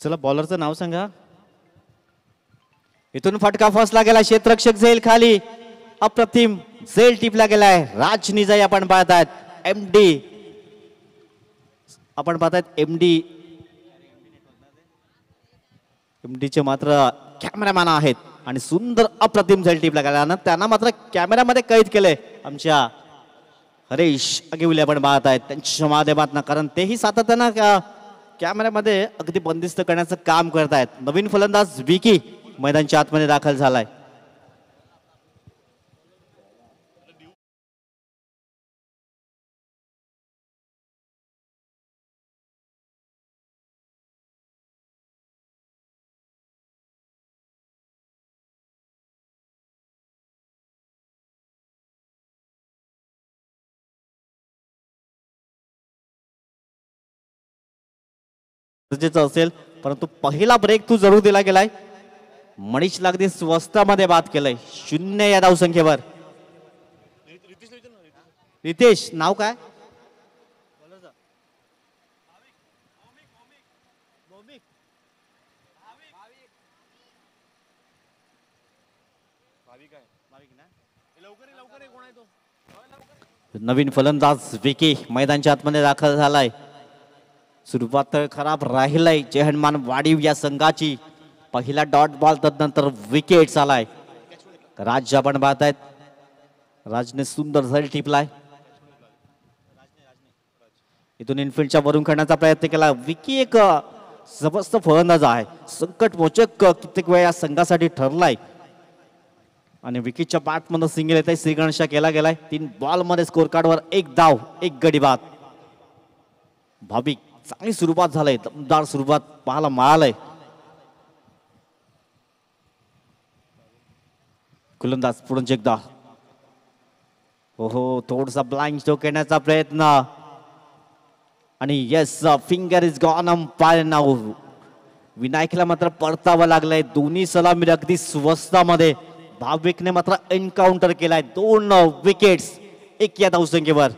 [SPEAKER 1] चला बॉलरचं नाव सांगा. इथून फटका फसला गेला. क्षेत्ररक्षक झेल खाली. अप्रतिम झेल टिपला गेलाय. राज निजाई आपण पाहतायत. एमडी आपण पाहतायत. एमडीचे मात्र कॅमेरामॅन आहेत आणि सुंदर अप्रतिम झेल टिपला गेला. त्यांना मात्र कॅमेरामध्ये कैद केले आमच्या हरीश अगिवले आपण पाहतायत त्यांच्या माध्यमातून. कारण तेही सातत्यानं कॅमेऱ्यामध्ये अगदी बंदिस्त करण्याचं काम करतायत. नवीन फलंदाज विकी मैदानाच्या आतमध्ये दाखल झालाय. गरजेचं असेल परंतु पहिला ब्रेक तू जरूर दिला गेलाय. मनीषला अगदी स्वस्तामध्ये बाद केलंय. 0 या धावसंख्येवर. रितेश नाव काय. नवीन फलंदाज विकी मैदानाच्या आतमध्ये दाखल झालाय. सुरुवात खराब राहिलाय जेहनमान वाढीव या संघाची. पहिला डॉट बॉल तदनंतर विकेट आलाय. राज आपण पाहतायत. राजने सुंदर झेल टिपलाय. इथून इनफिल्डच्या वरून खेळण्याचा प्रयत्न केला. विकी एक जबरदस्त फलंदाज आहे. संकट मोचक कित्येक वेळा या संघासाठी ठरलाय आणि विकीच्या बॅट मध्ये सिंगल येत आहे. श्रीगणेशा केला गेलाय. 3 बॉल मध्ये स्कोर कार्डवर 1 धाव 1 गडी बाद. भाविक चांगली सुरुवात झालंय. दमदार सुरुवात पाहायला मिळालंय. गोलंदाज पुढे एकदा. हो थोडासा ब्लाइंड स्ट्रोक येण्याचा प्रयत्न आणि yes finger is gone umpire now. विनायकला मात्र परतावं लागलंय. दोन्ही सलामी अगदी स्वस्तामध्ये. भाविकने मात्र एन्काउंटर केलाय. 2 विकेट्स 1 या धावसंख्येवर.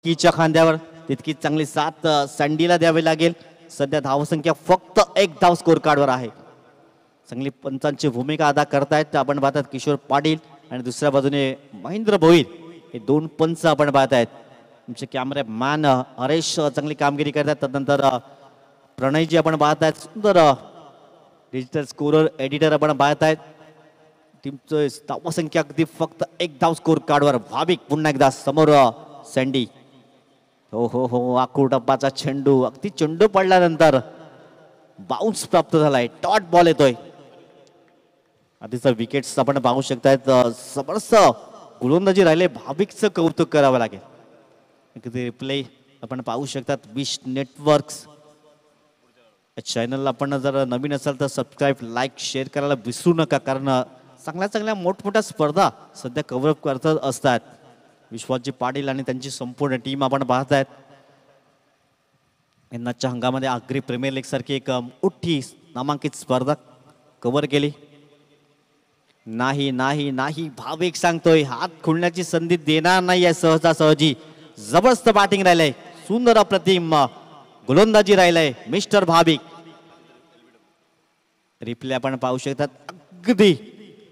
[SPEAKER 1] कीच्या खांद्यावर तितकी चांगली साथ सँडीला द्यावी लागेल. सध्या धावसंख्या फक्त एक धाव स्कोर कार्डवर आहे. चांगली पंचांची भूमिका अदा करतायत आपण पाहतात किशोर पाटील आणि दुसऱ्या बाजूने महेंद्र भोईर हे दोन पंच आपण पाहतायत. तुमचे कॅमेरा मॅन हरेश चांगली कामगिरी करतात. तदनंतर प्रणयजी आपण पाहतायत सुंदर डिजिटल स्कोरर एडिटर आपण पाहतायत. टीमचं धावसंख्या अगदी फक्त एक धाव स्कोर कार्डवर. भाविक पुन्हा एकदा समोर सँडी. हो हो हो आखू डब्बाचा चेंडू अगदी चेंडू पडल्यानंतर बाउन्स प्राप्त झालाय. डॉट बॉल येतोय. आधीचा विकेट्स आपण पाहू शकतायत. जबरदस्त गोलंदाजी राहिले. भाविकचं कौतुक करावं लागेल. अगदी रिप्ले आपण पाहू शकतात. विश नेटवर्क्स चॅनलला आपण जर नवीन असाल तर सबस्क्राईब लाईक शेअर करायला विसरू नका. कारण चांगल्या चांगल्या मोठमोठ्या स्पर्धा सध्या कव्हरअप करत असतात. विश्वासजी पाटील आणि त्यांची संपूर्ण टीम आपण पाहतायत. यंदाच्या हंगामामध्ये आगरी प्रीमियर लीग सारखी एक मोठी नामांकित स्पर्धा कव्हर केली. नाही नाही नाही भाविक सांगतोय हात खोलण्याची संधी देणार नाही आहे सहजासहजी. जबरदस्त बॅटिंग राहिलंय. सुंदर अप्रतिम गोलंदाजी राहिलंय मिस्टर भाविक. रिप्ले आपण पाहू शकतात. अगदी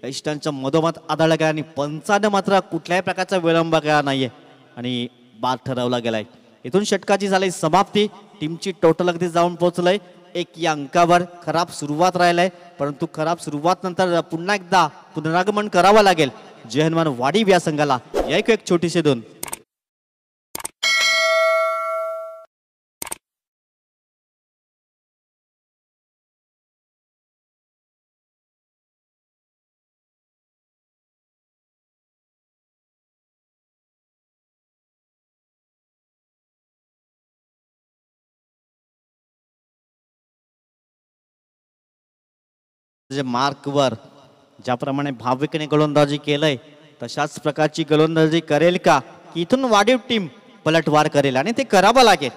[SPEAKER 1] इष्टांच्या मधोमध आढळला गेला आणि पंचाने मात्र कुठल्याही प्रकारचा विलंब केला नाहीये आणि बाद ठरवला गेलाय. इथून षटकाची झाली समाप्ती. टीमची टोटल अगदी जाऊन पोहोचलंय एक या अंकावर. खराब सुरुवात राहिलाय परंतु खराब सुरुवात नंतर पुन्हा एकदा पुनरागमन करावं लागेल जयहनुमान वाडीव या संघाला. या एक छोटीशी दोन मार्कवर ज्याप्रमाणे भाविकने गोलंदाजी केलंय तशाच प्रकारची गोलंदाजी करेल का की इथून वाढीव टीम पलटवार करेल. आणि ते करावं लागेल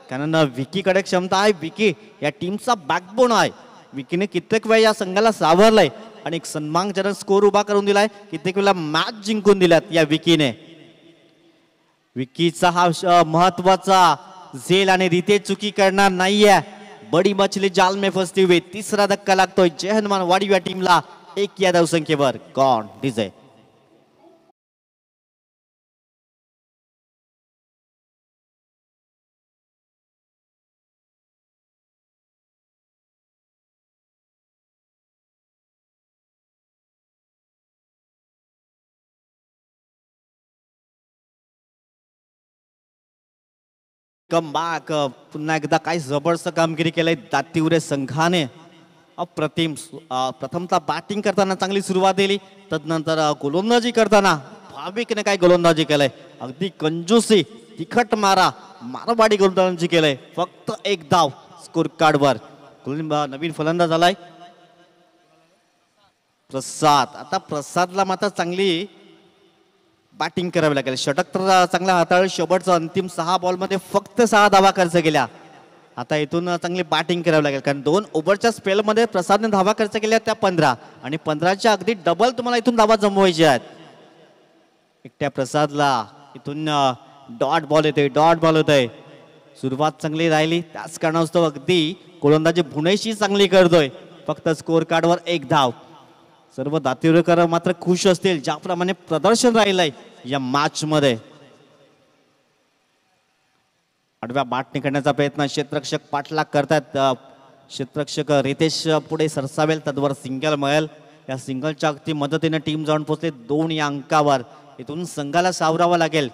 [SPEAKER 1] कारण विकीकडे क्षमता आहे. विकी या टीमचा बॅकबोन आहे. विकीने कित्येक वेळा या संघाला सावरलंय आणि एक सन्मानजनक स्कोर उभा करून दिलाय. कित्येक वेळा मॅच जिंकून दिल्यात या विकीने. विकीचा हा महत्वाचा झेल आणि रीते चुकी करणार नाहीये. बडी मछली जाल में फसती हुई. तिसरा धक्का लागतोय जयहनुमान वाडीव या टीमला एक या धावसंख्येवर. Gone DJ come back. पुन्हा एकदा काय जबरदस्त कामगिरी केलंय दातीवरे संघाने. अप्रतिम. प्रथमता बॅटिंग करताना चांगली सुरुवात दिली. तदनंतर गोलंदाजी करताना भाविकने काय गोलंदाजी केलंय. अगदी कंजूसी तिखट मारवाडी गोलंदाजी केलंय. फक्त एक धाव स्कोर कार्डवर. नवीन फलंदाज झालाय प्रसाद. आता प्रसादला मात्र चांगली बॅटिंग करावी लागेल. षटक तर चांगला हाताळलं. शेवटचा अंतिम 6 बॉलमध्ये फक्त 6 धावा खर्च केल्या. आता इथून चांगली बॅटिंग करावी लागेल कारण 2 ओव्हरच्या स्पेलमध्ये प्रसादने धावा खर्च केल्या त्या 15 आणि 15च्या अगदी डबल तुम्हाला इथून धावा जमवायच्या आहेत. एकट्या प्रसादला इथून डॉट बॉल येतोय. डॉट बॉल होतोय. सुरुवात चांगली राहिली त्याच कारणास्तव अगदी गोलंदाजी भुणेशी चांगली करतोय. फक्त स्कोर कार्डवर एक धाव. सर्व दातीवरेकर मात्र खुश असतील ज्याप्रमाणे प्रदर्शन राहिलंय या मॅच मध्ये. आडव्या बॅटने करण्याचा प्रयत्न क्षेत्ररक्षक पाठलाग करतात. क्षेत्ररक्षक रितेश पुढे सरसावेल तद्वर सिंगल मिळेल. या सिंगलच्या अगदी मदतीने टीम जाऊन पोहोचले 2 या अंकावर. इथून संघाला सावरावं लागेल.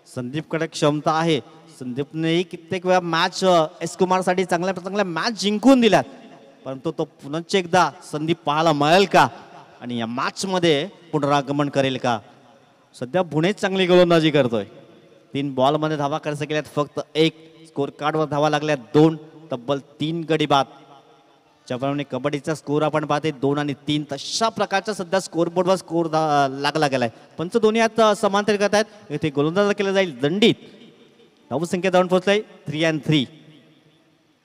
[SPEAKER 1] संदीपकडे क्षमता आहे. संदीपनेही कित्येक वेळा मॅच एस कुमार साठी चांगल्या मॅच जिंकून दिल्यात परंतु तो पुन्हा एकदा संदीप पाहायला मिळेल का आणि या मॅच मध्ये पुनरागमन करेल का. सध्या पुणे चांगली गोलंदाजी करतोय. 3 बॉलमध्ये धावा खर्च केल्यात फक्त 1. स्कोर कार्डवर धावा लागल्यात 2. तब्बल 3 गडी बाद. ज्याप्रमाणे कबड्डीचा स्कोर आपण पाहते 2 आणि 3 तशा प्रकारचा सध्या स्कोर बोर्डवर स्कोर लागला गेलाय. पंच दोन्ही यात समांतर करत आहेत. इथे गोलंदाज केलं जाईल दंडित. धावसंख्या जाऊन पोहोचलाय 3 and 3.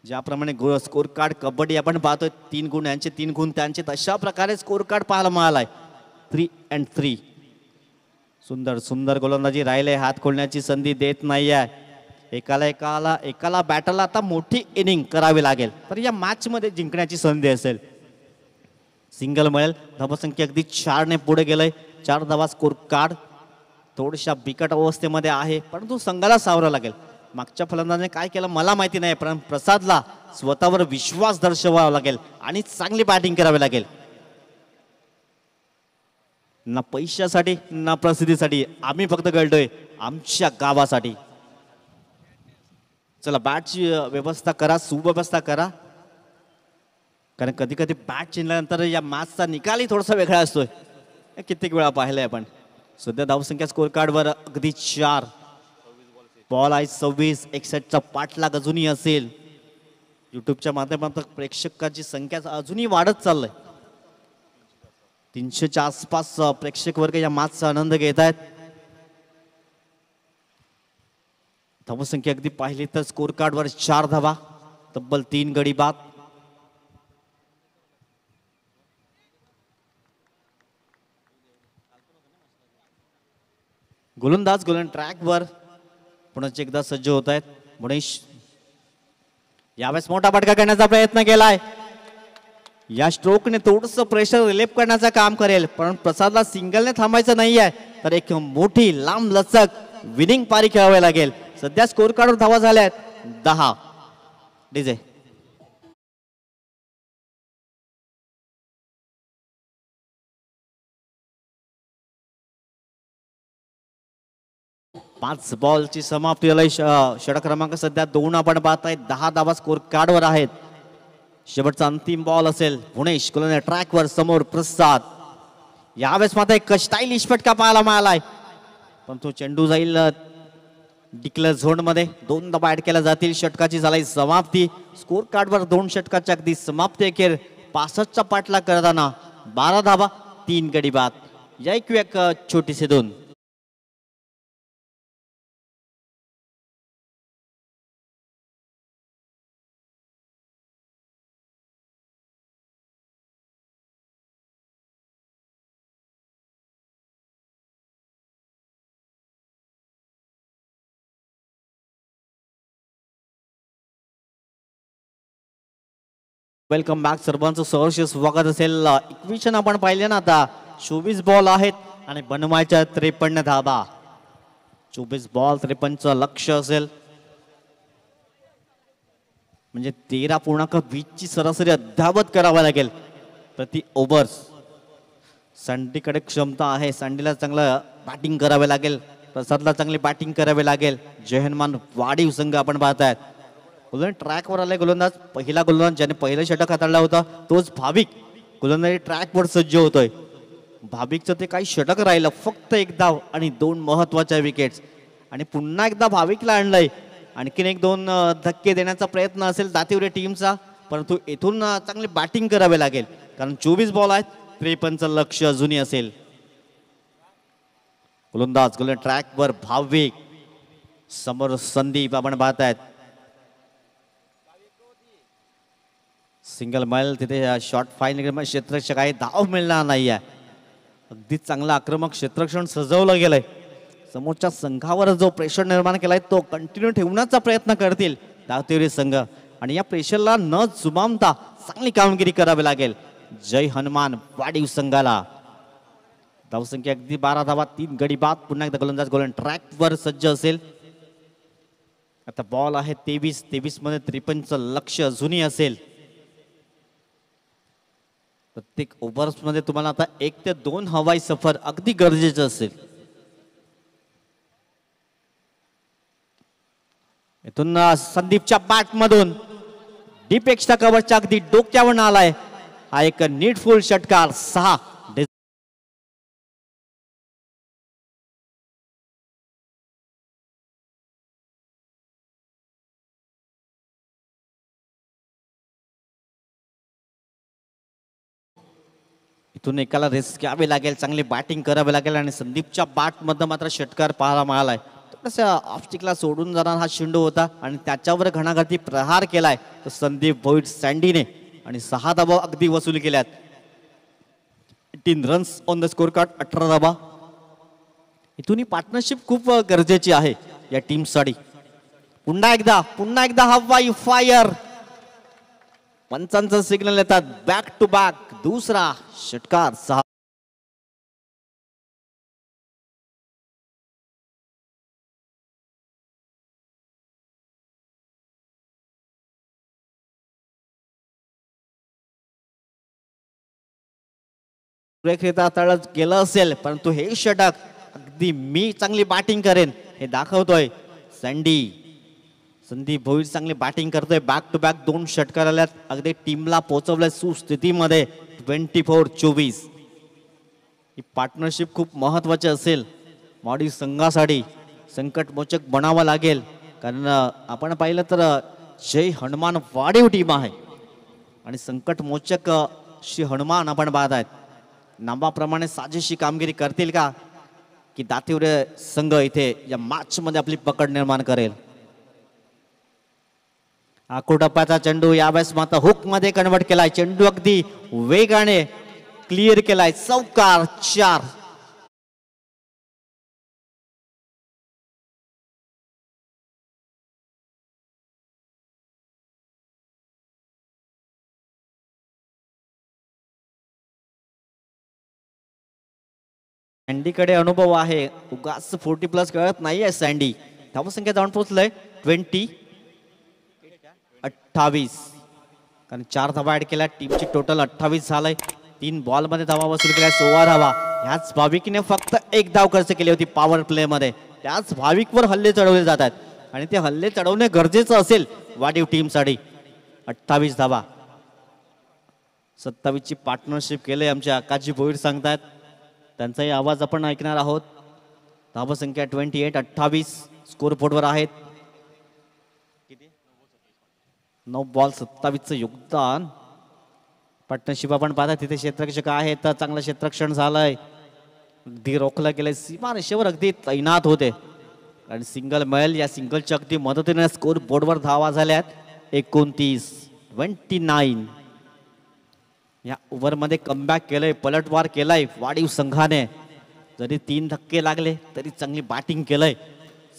[SPEAKER 1] ज्याप्रमाणे स्कोर कार्ड कबड्डी आपण पाहतोय 3 गुण यांचे 3 गुण त्यांचे तशा प्रकारे स्कोर कार्ड पाहायला मिळालाय 3 and 3. सुंदर सुंदर गोलंदाजी राहिले, हात खोलण्याची संधी देत नाहीये. एकाला बॅटरला आता मोठी इनिंग करावी लागेल तर या मॅच मध्ये जिंकण्याची संधी असेल. सिंगल मिळेल. धावसंख्या अगदी 4 ने पुढे गेलंय. 4 धावा स्कोर कार्ड. थोड्याशा बिकट अवस्थेमध्ये आहे परंतु संघाला सावरावं लागेल. मागच्या फलंदाजाने काय केलं मला माहिती नाही पण प्रसादला स्वतःवर विश्वास दर्शवावा लागेल आणि चांगली बॅटिंग करावी लागेल. ना पैशासाठी ना प्रसिद्धीसाठी, आम्ही फक्त घडलोय आमच्या गावासाठी. चला बॅटची व्यवस्था करा, सुव्यवस्था करा, कारण कधी कधी बॅट चिनल्यानंतर या मॅचचा निकालही थोडासा वेगळा असतोय. कित्येक वेळा पाहिलंय आपण. सध्या धावसंख्या स्कोर कार्डवर अगदी 4. बॉल आहे 26. 61चा पाठलाग अजूनही असेल. युट्यूबच्या माध्यमातून प्रेक्षकांची संख्या अजूनही वाढत चाललंय. 300च्या आसपास प्रेक्षक वर्ग या मॅचचा आनंद घेत आहेत. धावसंख्या अगदी पाहिली तर स्कोर कार्डवर 4 धावा, तब्बल 3 गडी बाद. गोलंदाज गोलंद ट्रॅकवर पुन्हा एकदा सज्ज होत आहेत. मुणेश यावेळेस मोठा फटका करण्याचा प्रयत्न केलाय. या स्ट्रोकने थोडस प्रेशर रिलीफ करण्याचं काम करेल पण प्रसादला सिंगलने थांबायचं नाहीये तर एक मोठी लांब लचक विनिंग पारी खेळावी लागेल. सध्या स्कोर कार्डवर धावा झाल्या आहेत 10. डीजे 5 बॉलची समाप्ती झाली. षटक क्रमांक सध्या 2 आपण पाहताय. 10 धावा स्कोर कार्डवर आहेत. शेवटचा अंतिम बॉल असेल. भुवनेश गोलंदाज ट्रॅकवर, समोर प्रसाद. यावेळेस मात्र एक स्टाईलिश फटका पाहायला मिळालाय पण तो चेंडू जाईल डिक्लेअर झोन मध्ये. 2 धावा ऍड केल्या जातील. षटकाची झाली समाप्ती. स्कोर कार्डवर 2 षटकाच्या अगदी समाप्ती अखेर 65चा पाठलाग करताना 12 धावा 3 गडी बाद. या एक छोटीशी 2. Welcome back. सर्वांचं सहर्ष स्वागत असेल. इक्वेशन आपण पाहिले ना आता. 24 बॉल आहेत आणि बनवायच्या 53 धावा. 24 बॉल 53चं लक्ष्य असेल म्हणजे 13.20 ची सरासरी अद्यावत करावा लागेल प्रति ओव्हर्स. सँडीकडे क्षमता आहे. सँडीला चांगलं बॅटिंग करावे लागेल. प्रसादला चांगली बॅटिंग करावी लागेल. जयहनुमान वाढीव संघ आपण पाहतायत. गोलंदाज ट्रॅकवर आलाय गोलंदाज. पहिला गोलंदाज ज्याने पहिलं षटक हाताळला होता तोच भाविक गोलंदाजी ट्रॅकवर सज्ज होतोय. भाविकचं ते काही षटक राहिलं, फक्त 1 धाव आणि 2 महत्वाच्या विकेट्स. आणि पुन्हा एकदा भाविकला आणलंय. आणखीन 1-2 धक्के देण्याचा प्रयत्न असेल दातिवरे टीमचा परंतु येथून चांगली बॅटिंग करावी लागेल कारण 24 बॉल आहेत. 53चं लक्ष अजूनही असेल. गोलंदाज गोलंदाज ट्रॅकवर भाविक, समोर संदीप आपण पाहतायत. सिंगल माइल तिथे शॉर्ट फाईन क्षेत्ररक्षक आहे. धाव मिळणार नाही आहे. अगदी चांगला आक्रमक क्षेत्ररक्षण सजवलं गेलंय. समोरच्या संघावर जो प्रेशर निर्माण केलाय तो कंटिन्यू ठेवण्याचा प्रयत्न करतील दातिवरे संघ आणि या प्रेशरला न जुमानता चांगली कामगिरी करावी लागेल जय हनुमान वाढीव संघाला. धावसंख्या अगदी 12 धावा 3 गडी बाद. पुन्हा एकदा गोलंदाज गोलंदाज ट्रॅकवर सज्ज असेल. आता बॉल आहे 23 मध्ये 53चं लक्ष अजूनही असेल. प्रत्येक ओव्हर्स मध्ये तुम्हाला आता 1 ते 2 हवाई सफर अगदी गरजेचं असेल. इथून संदीपच्या बॅट मधून डीप एक्स्ट्रा कव्हरच्या अगदी डोक्यावर आलाय. हा एक नीडफुल षटकार. 6. इथून एकाला रिस्क घ्यावी लागेल, चांगली बॅटिंग करावी लागेल आणि संदीपच्या बॅट मध्ये मात्र षटकार पाहायला मिळालाय. थोडासा ऑफस्टिकला सोडून जाणार हा चेंडू होता आणि त्याच्यावर घणाघाती प्रहार केलाय तर संदीप भोईट सँडीने आणि 6 धावा अगदी वसूल केल्यात. 18 runs on the score card. 18 धावा. इथून ही पार्टनरशिप खूप गरजेची आहे या टीमसाठी. पुन्हा एकदा हवाई फायर. पंचांचा सिग्नल येतात. बॅक टू बॅक दुसरा षटकार. 6 सुरेखरित्या तळत गेलं असेल, परंतु हे षटक अगदी मी चांगली बॅटिंग करेन हे दाखवतोय. संदीप भोईर चांगली बॅटिंग करतोय. बॅक टू बॅक 2 षटकार आल्यात. अगदी टीमला पोहोचवलंय सुस्थितीमध्ये. 24-24 ही पार्टनरशिप खूप महत्वाची असेल मावडी संघासाठी. संकटमोचक बनावं लागेल, कारण आपण पाहिलं तर जय हनुमान वाढीव टीम आहे आणि संकटमोचक श्री हनुमान आपण पाहत आहेत. नावाप्रमाणे साजेशी कामगिरी करतील का, की दातिवरे संघ इथे या मॅच मध्ये आपली पकड निर्माण करेल. आकुटप्पाचा चेंडू यावेळेस मात्र हुक मध्ये कन्वर्ट केलाय. चेंडू अगदी वेगाने क्लिअर केलाय. चौकार. 4. सँडीकडे अनुभव आहे. उगाच 40+ कळत नाहीये सँडी. धावसंख्या जाऊन पोहोचलंय 20-28, कारण 4 धावा ऍड केल्या. टीमची टोटल 28 झालंय. 3 बॉल मध्ये धावा वसूल केल्या. 16 धावा. ह्याच भाविकने फक्त 1 धाव खर्च केली होती पॉवर प्ले मध्ये. त्याच भाविकवर हल्ले चढवले जातात आणि ते हल्ले चढवणे गरजेचं असेल वाढीव टीमसाठी. 28 धावा. 27 ची पार्टनरशिप केले आमचे आकाशजी भोईर सांगतात. त्यांचाही आवाज आपण ऐकणार आहोत. धावसंख्या 28-28 स्कोर बोर्डवर आहेत. 9 बॉल 27चं योगदान. पार्टनरशिप आपण पाहता तिथे क्षेत्ररक्षक आहेत. चांगलं क्षेत्ररक्षण झालंय. अगदी रोखलं गेलंय. सीमारेषेवर अगदी तैनात होते आणि सिंगल मिळेल. या सिंगलच्या अगदी मदतीने स्कोर बोर्डवर धावा झाल्यात 29-29. या ओव्हरमध्ये कमबॅक केलंय. पलटवार केलाय वाढीव संघाने. जरी 3 धक्के लागले तरी चांगली बॅटिंग केलंय.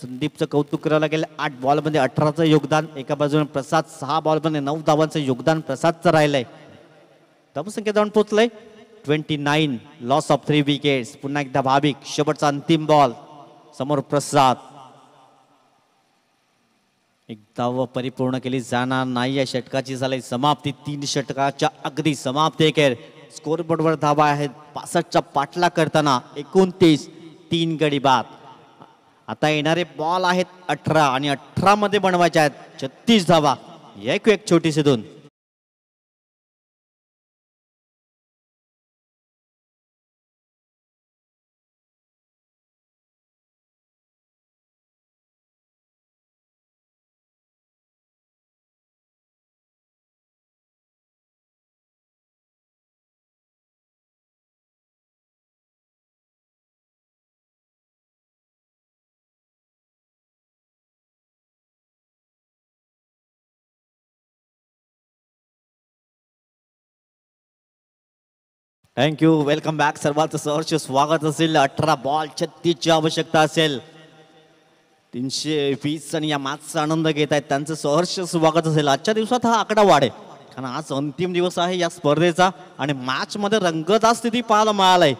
[SPEAKER 1] संदीपचं कौतुक करावं लागेल. 8 बॉलमध्ये 18चं योगदान. एका बाजूने प्रसाद 6 बॉलमध्ये 9 धावांचं योगदान प्रसादचं राहिलंय. धावसंख्या जाऊन पोहोचलंय 29. Loss of 3 wickets. पुन्हा एकदा भाविक. शेवटचा अंतिम बॉल. समोर प्रसाद. 1 धाव परिपूर्ण केली जाणार नाही. या षटकाची झाली समाप्ती. 3 षटकाच्या अगदी समाप्ती केली. स्कोर बोर्डवर धावा आहेत 65च्या पाठला करताना 29-3 गडी बाद. आता येणारे बॉल आहेत 18 आणि 18 मध्ये बनवायचे आहेत 36 धावा. एक छोटीशी धून. थँक्यू. Welcome back. सर्वांचं सहर्ष स्वागत असेल. 18 बॉल 36ची आवश्यकता असेल. 320 आणि या मॅचचा आनंद घेत आहेत त्यांचं सहर्ष स्वागत असेल. आजच्या दिवसात हा आकडा वाढेल, कारण आज अंतिम दिवस आहे या स्पर्धेचा आणि मॅच मध्ये रंगतदार स्थिती पाहायला मिळालंय.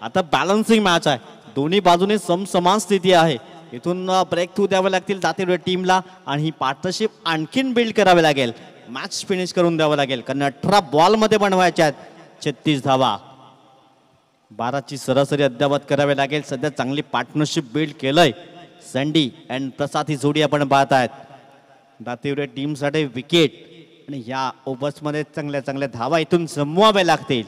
[SPEAKER 1] आता बॅलन्सिंग मॅच आहे. दोन्ही बाजूने समसमान स्थिती आहे. इथून ब्रेक थ्रू द्यावे लागतील दातेर टीमला आणि ही पार्टनरशिप आणखीन बिल्ड करावी लागेल. मॅच फिनिश करून द्यावं लागेल, कारण 18 बॉल मध्ये बनवायच्या आहेत 36 धावा. 12ची सरासरी अद्यावत करावी लागेल. सध्या चांगली पार्टनरशिप बिल्ड केलंय. सँडी अँड प्रसाद ही जोडी आपण पाहत आहेत. दातिवरे टीमसाठी विकेट आणि या ओव्हर्समध्ये चांगल्या धावा इथून जमवाव्या लागतील.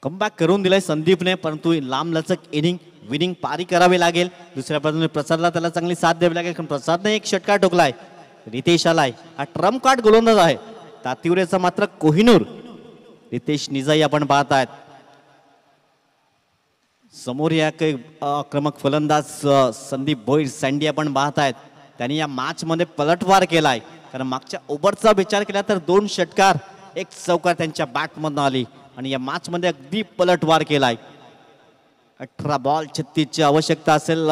[SPEAKER 1] कमबॅक करून दिलाय संदीपने, परंतु लांब लचक इनिंग विनिंग पारी करावी लागेल. दुसऱ्या बाजूने प्रसादला त्याला चांगली साथ द्यावी लागेल, कारण प्रसादने एक षटकार ठोकलाय. रितेश आलाय. हा ट्रम्प कार्ड गोलंदाज आहे दातिवरेचा मात्र कोहिनूर. रितेश निजाई आपण पाहत आहेत. समोर या आक्रमक फलंदाज संदीप भोईर सँडी आपण पाहत आहेत. त्यांनी या मॅच मध्ये पलटवार केलाय, कारण मागच्या ओव्हरचा विचार केला तर 2 षटकार 1 चौकार त्यांच्या बॅट मधून आली आणि या मॅच मध्ये अगदी पलटवार केलाय. 18 बॉल 36 ची आवश्यकता असेल.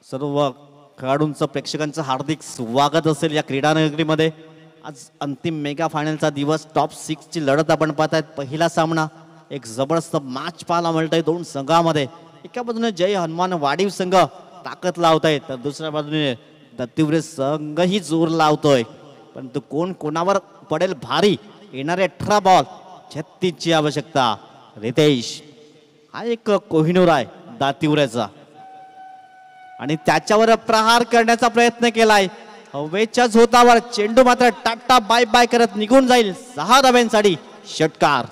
[SPEAKER 1] सर्व खेळाडूंचं प्रेक्षकांचं हार्दिक स्वागत असेल या क्रीडा नगरीमध्ये. आज अंतिम मेगा फायनलचा दिवस. टॉप 6 ची लढत आपण पाहतायत. पहिला सामना एक जबरदस्त मॅच पाहायला मिळतंय दोन संघामध्ये. एका बाजूने जय हनुमान वाडीव संघ ताकद लावताय तर दुसऱ्या बाजूने दत्तिवरे संघही जोर लावतोय. परंतु कोण कोणावर पडेल भारी. येणारे 18 बॉल 36 ची आवश्यकता. रितेश हा एक कोहिनूर आहे दातिवऱ्याचा आणि त्याच्यावर प्रहार करण्याचा प्रयत्न केलाय. हवेच्या झोतावर चेंडू मात्र टाटा बाय बाय करत निघून जाईल. 6 धाब्यांसाठी षटकार.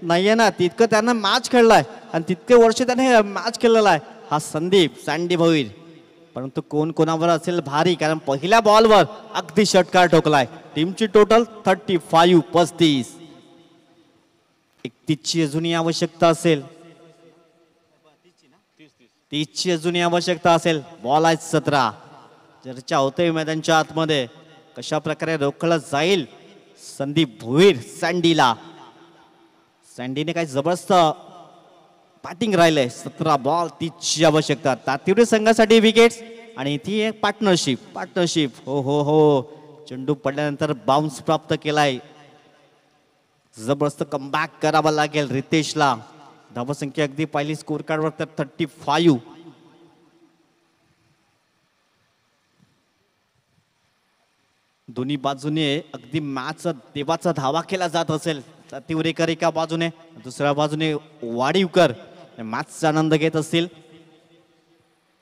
[SPEAKER 1] नाहीये ना तितकं त्यांना मॅच खेळलाय आणि तितके वर्ष त्याने मॅच खेळलेला आहे हा संदीप सँडी भोईर. परंतु कोण कोणावर असेल भारी कारण पहिल्या बॉलवर अगदी षटकार ठोकलाय. टीमची टोटल 35 35. 31 ची अजूनही आवश्यकता असेल. 30 ची अजूनही आवश्यकता असेल. बॉल आहे 17. चर्चा होते मैदानाच्या आतमध्ये कशा प्रकारे रोखलं जाईल संदीप भोईर सँडीला. सँडीने काही जबरदस्त बॅटिंग राहिलंय. 17 बॉल 30 ची आवश्यकता. तातिवरे संघासाठी विकेट्स आणि ती एक पार्टनरशिप. हो हो हो चेंडू पडल्यानंतर बाउन्स प्राप्त केलाय. जबरदस्त कमबॅक करावा लागेल रितेशला. धावसंख्या अगदी पहिली स्कोर कार्डवर तर 35. दोन्ही बाजूने अगदी मॅच देवाचा धावा केला जात असेल. तातिवरेकर एका बाजूने दुसऱ्या बाजूने वाडीवकर मॅचचा आनंद घेत असतील.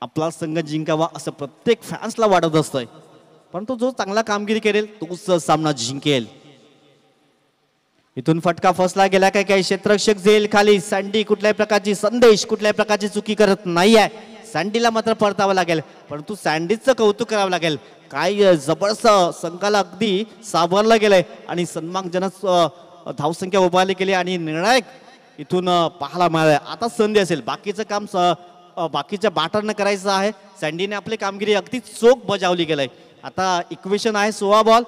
[SPEAKER 1] आपला संघ जिंकावा असं प्रत्येक फॅन्सला वाटत असतंय. परंतु जो चांगला कामगिरी करेल तोच सामना जिंकेल. इथून फटका फसला गेला काय काही क्षेत्ररक्षक जाईल खाली. सँडी कुठल्याही प्रकारची संदेश कुठल्याही प्रकारची चुकी करत नाहीये. सँडीला मात्र परतावं लागेल. परंतु सँडीचं कौतुक करावं लागेल. काय जबरदस्त संघाला अगदी सावरलं गेलंय आणि सन्मानजनक धावसंख्या उभारली गेली आणि निर्णायक इथून पाहायला मिळाला. आता संधी असेल बाकीचं काम बाकीच्या बॅटरनं करायचं आहे. सँडीने आपली कामगिरी अगदी चोख बजावली गेलंय. आता इक्वेशन आहे 16 बॉल.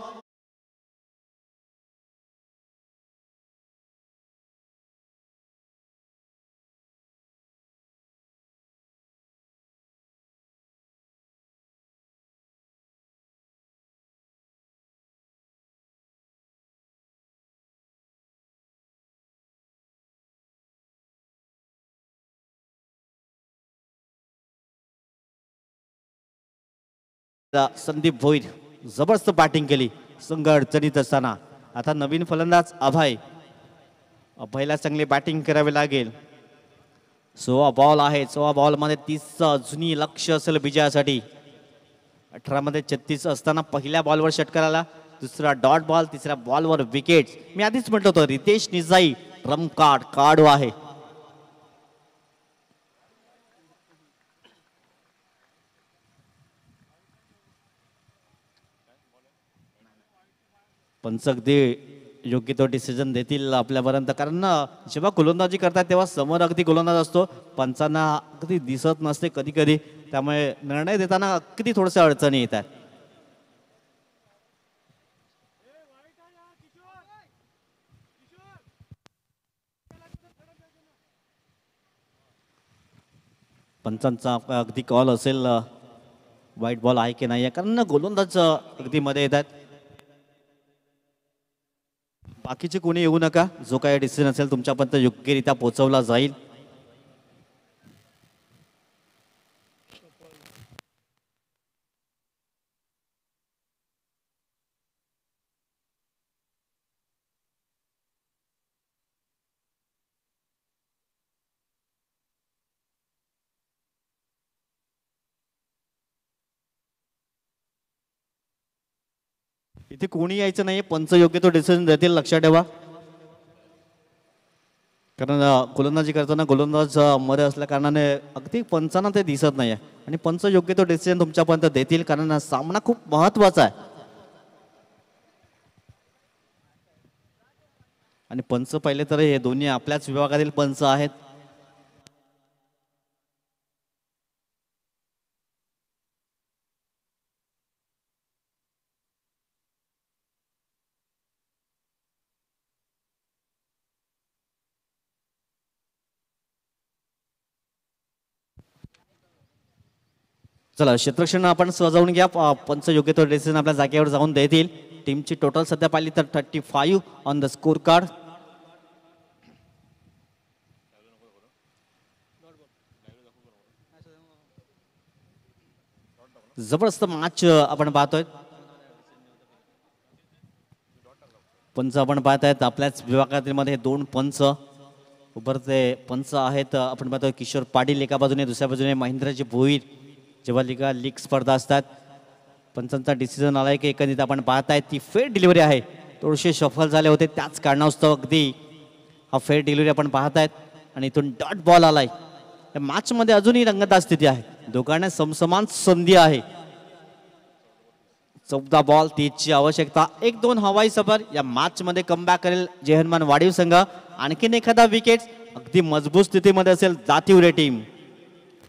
[SPEAKER 1] संदीप भोईर जबरदस्त बॅटिंग केली संघ अडचणीत असताना. आता नवीन फलंदाज अभयला चांगली बॅटिंग करावी लागेल. 16 बॉल आहे. 16 बॉल मध्ये 30 अजूनही लक्ष असेल विजयासाठी. 18 मध्ये 36 असताना पहिल्या बॉलवर षटकाराला. दुसरा डॉट बॉल. तिसऱ्या बॉलवर विकेट. मी आधीच म्हटलं होतं रितेश निजाई ट्रम्प कार्ड आहे. पंच अगदी योग्य तो डिसिजन देतील आपल्यापर्यंत कारण जेव्हा गोलंदाजी करतात तेव्हा समोर अगदी गोलंदाज असतो. पंचांना अगदी दिसत नसते कधी कधी. त्यामुळे निर्णय देताना अगदी थोडंसं अडचणी येतात. पंचांचा अगदी कॉल असेल वाईट बॉल आहे की नाही कारण गोलंदाज अगदी मध्ये येतात. बाकीचे कोणी येऊ नका. जो काही डिसिजन असेल तुमच्यापर्यंत योग्यरित्या पोहोचवला जाईल. इथे कोणी यायचं नाही. पंच योग्य तो डिसिजन देतील लक्षात ठेवा. कारण गोलंदाजी करताना गोलंदाज मध्ये असल्या कारणाने अगदी पंचांना ते दिसत नाही आणि पंच योग्य तो डिसिजन तुमच्यापर्यंत देतील कारण सामना खूप महत्वाचा आहे. आणि पंच पाहिले तर हे दोन्ही आपल्याच विभागातील पंच आहेत. चला क्षेत्ररक्षण आपण सजावून घ्या. पंच योग्य तो डिसिजन आपल्या जागेवर जाऊन देतील. टीमची टोटल सध्या पाहिली तर 35 ऑन द स्कोर कार्ड. जबरदस्त मॅच आपण पाहतोय. पंच आपण पाहतायत आपल्याच विभागातील मध्ये दोन पंच उभरते पंच आहेत. आपण पाहतोय किशोर पाटील एका बाजूने, दुसऱ्या बाजूने महेंद्रजी भोईर. जेव्हा लीग स्पर्धा असतात पंचांचा डिसिजन आलाय की एकंदरीत आपण पाहताय ती फेअर डिलिव्हरी आहे. थोडेसे सफल झाले होते त्याच कारणास्तव अगदी हा फेअर डिलिव्हरी आपण पाहतायत आणि इथून डॉट बॉल आलाय. या मॅच मध्ये अजूनही रंगतदार स्थिती आहे. दोघांना समसमान संधी आहे. 14 बॉल 30 ची आवश्यकता. 1-2 हवाई सफर या मॅच मध्ये कमबॅक करेल जय हनुमान वाडीव संघ. आणखीन एखादा विकेट अगदी मजबूत स्थितीमध्ये असेल दातिवरे टीम.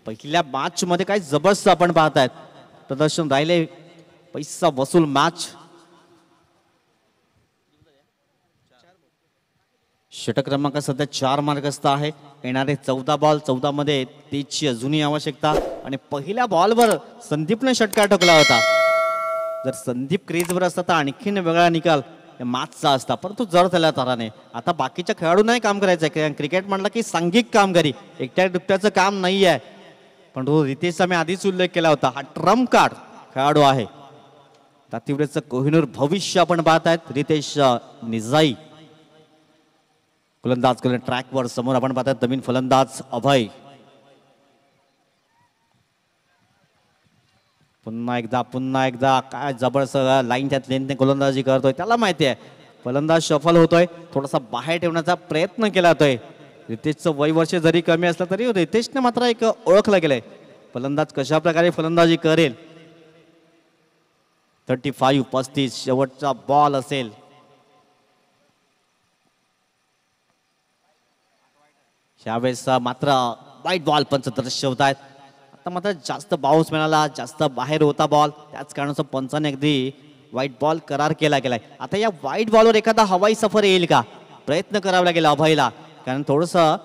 [SPEAKER 1] पहिल्या मॅच मध्ये काय जबरदस्त आपण पाहतायत प्रदर्शन राहिले. पैसा वसूल मॅच. षटक क्रमांक सध्या 4 मार्गस्थ आहे. येणारे 14 बॉल 14 मध्ये 30 ची अजूनही आवश्यकता. आणि पहिल्या बॉलवर संदीपने षटकार ठोकला होता. जर संदीप क्रीजवर असता तर आणखीन वेगळा निकाल मॅचचा असता, परंतु जर त्याला तराने आता बाकीच्या खेळाडूंनाही काम करायचं. क्रिकेट म्हणलं की सांघिक कामगिरी, एकट्या दुकट्याचं काम नाही आहे. पण तो रितेशचा मी आधीच उल्लेख केला होता. हा ट्रम्प कार्ड खेळाडू आहे. दातिवरेचं कोहिनूर भविष्य आपण पाहतायत. रितेश निजाई फलंदाज करून ट्रॅकवर समोर आपण पाहतायत नवीन फलंदाज अभय. पुन्हा एकदा काय जबरदस्त लाईन त्यात लेनने गोलंदाजी करतोय. त्याला माहिती आहे फलंदाज सफल होतोय. थोडासा बाहेर ठेवण्याचा प्रयत्न केला जातोय. रितेशचं वय वर्ष जरी कमी असलं तरी रितेशने मात्र एक ओळखलं गेलंय फलंदाज कशा प्रकारे फलंदाजी करेल. 35 शेवटचा बॉल असेल. यावेळेस मात्र वाईट बॉल पंच दर्शवत आहेत. आता मात्र जास्त बाउन्स मिळाला, जास्त बाहेर होता बॉल, त्याच कारणाचं पंचाने अगदी वाईट बॉल करार केला गेलाय. आता या वाईट बॉलवर एखादा हवाई सफर येईल का प्रयत्न करावा लागेल अभयला. कारण थोडंसं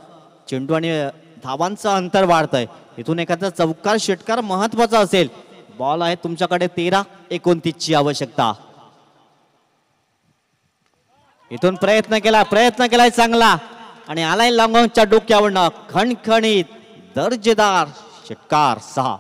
[SPEAKER 1] चेंडू आणि धावांचं अंतर वाढतंय. इथून एखादा चौकार षटकार महत्वाचा असेल. बॉल आहे तुमच्याकडे 13-29 ची आवश्यकता. इथून प्रयत्न केलाय चांगला आणि आलाय लॉंगॉनच्या डोक्यावरनं खणखणीत दर्जेदार षटकार 6.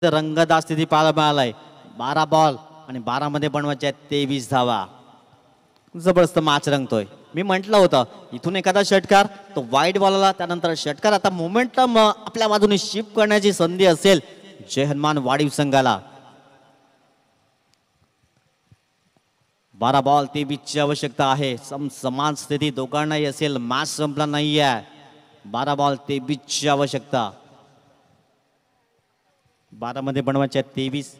[SPEAKER 1] रंगतदार स्थिती पाहायला मिळालाय. 12 बॉल आणि 12 मध्ये बनवायचे आहेत 23 धावा. जबरदस्त मॅच रंगतोय. मी म्हटलं होतं इथून एखादा षटकार तो वाईट बॉलला, त्यानंतर षटकार. आता मोमेंटम आपल्या बाजूने शिफ्ट करण्याची संधी असेल जय हनुमान वाडीव संघाला. 12 बॉल 23 ची आवश्यकता आहे. समान स्थिती दोघांनाही असेल. मॅच संपला नाहीये. 12 बॉल 23 ची आवश्यकता. 12 मध्ये बनवायचे 23.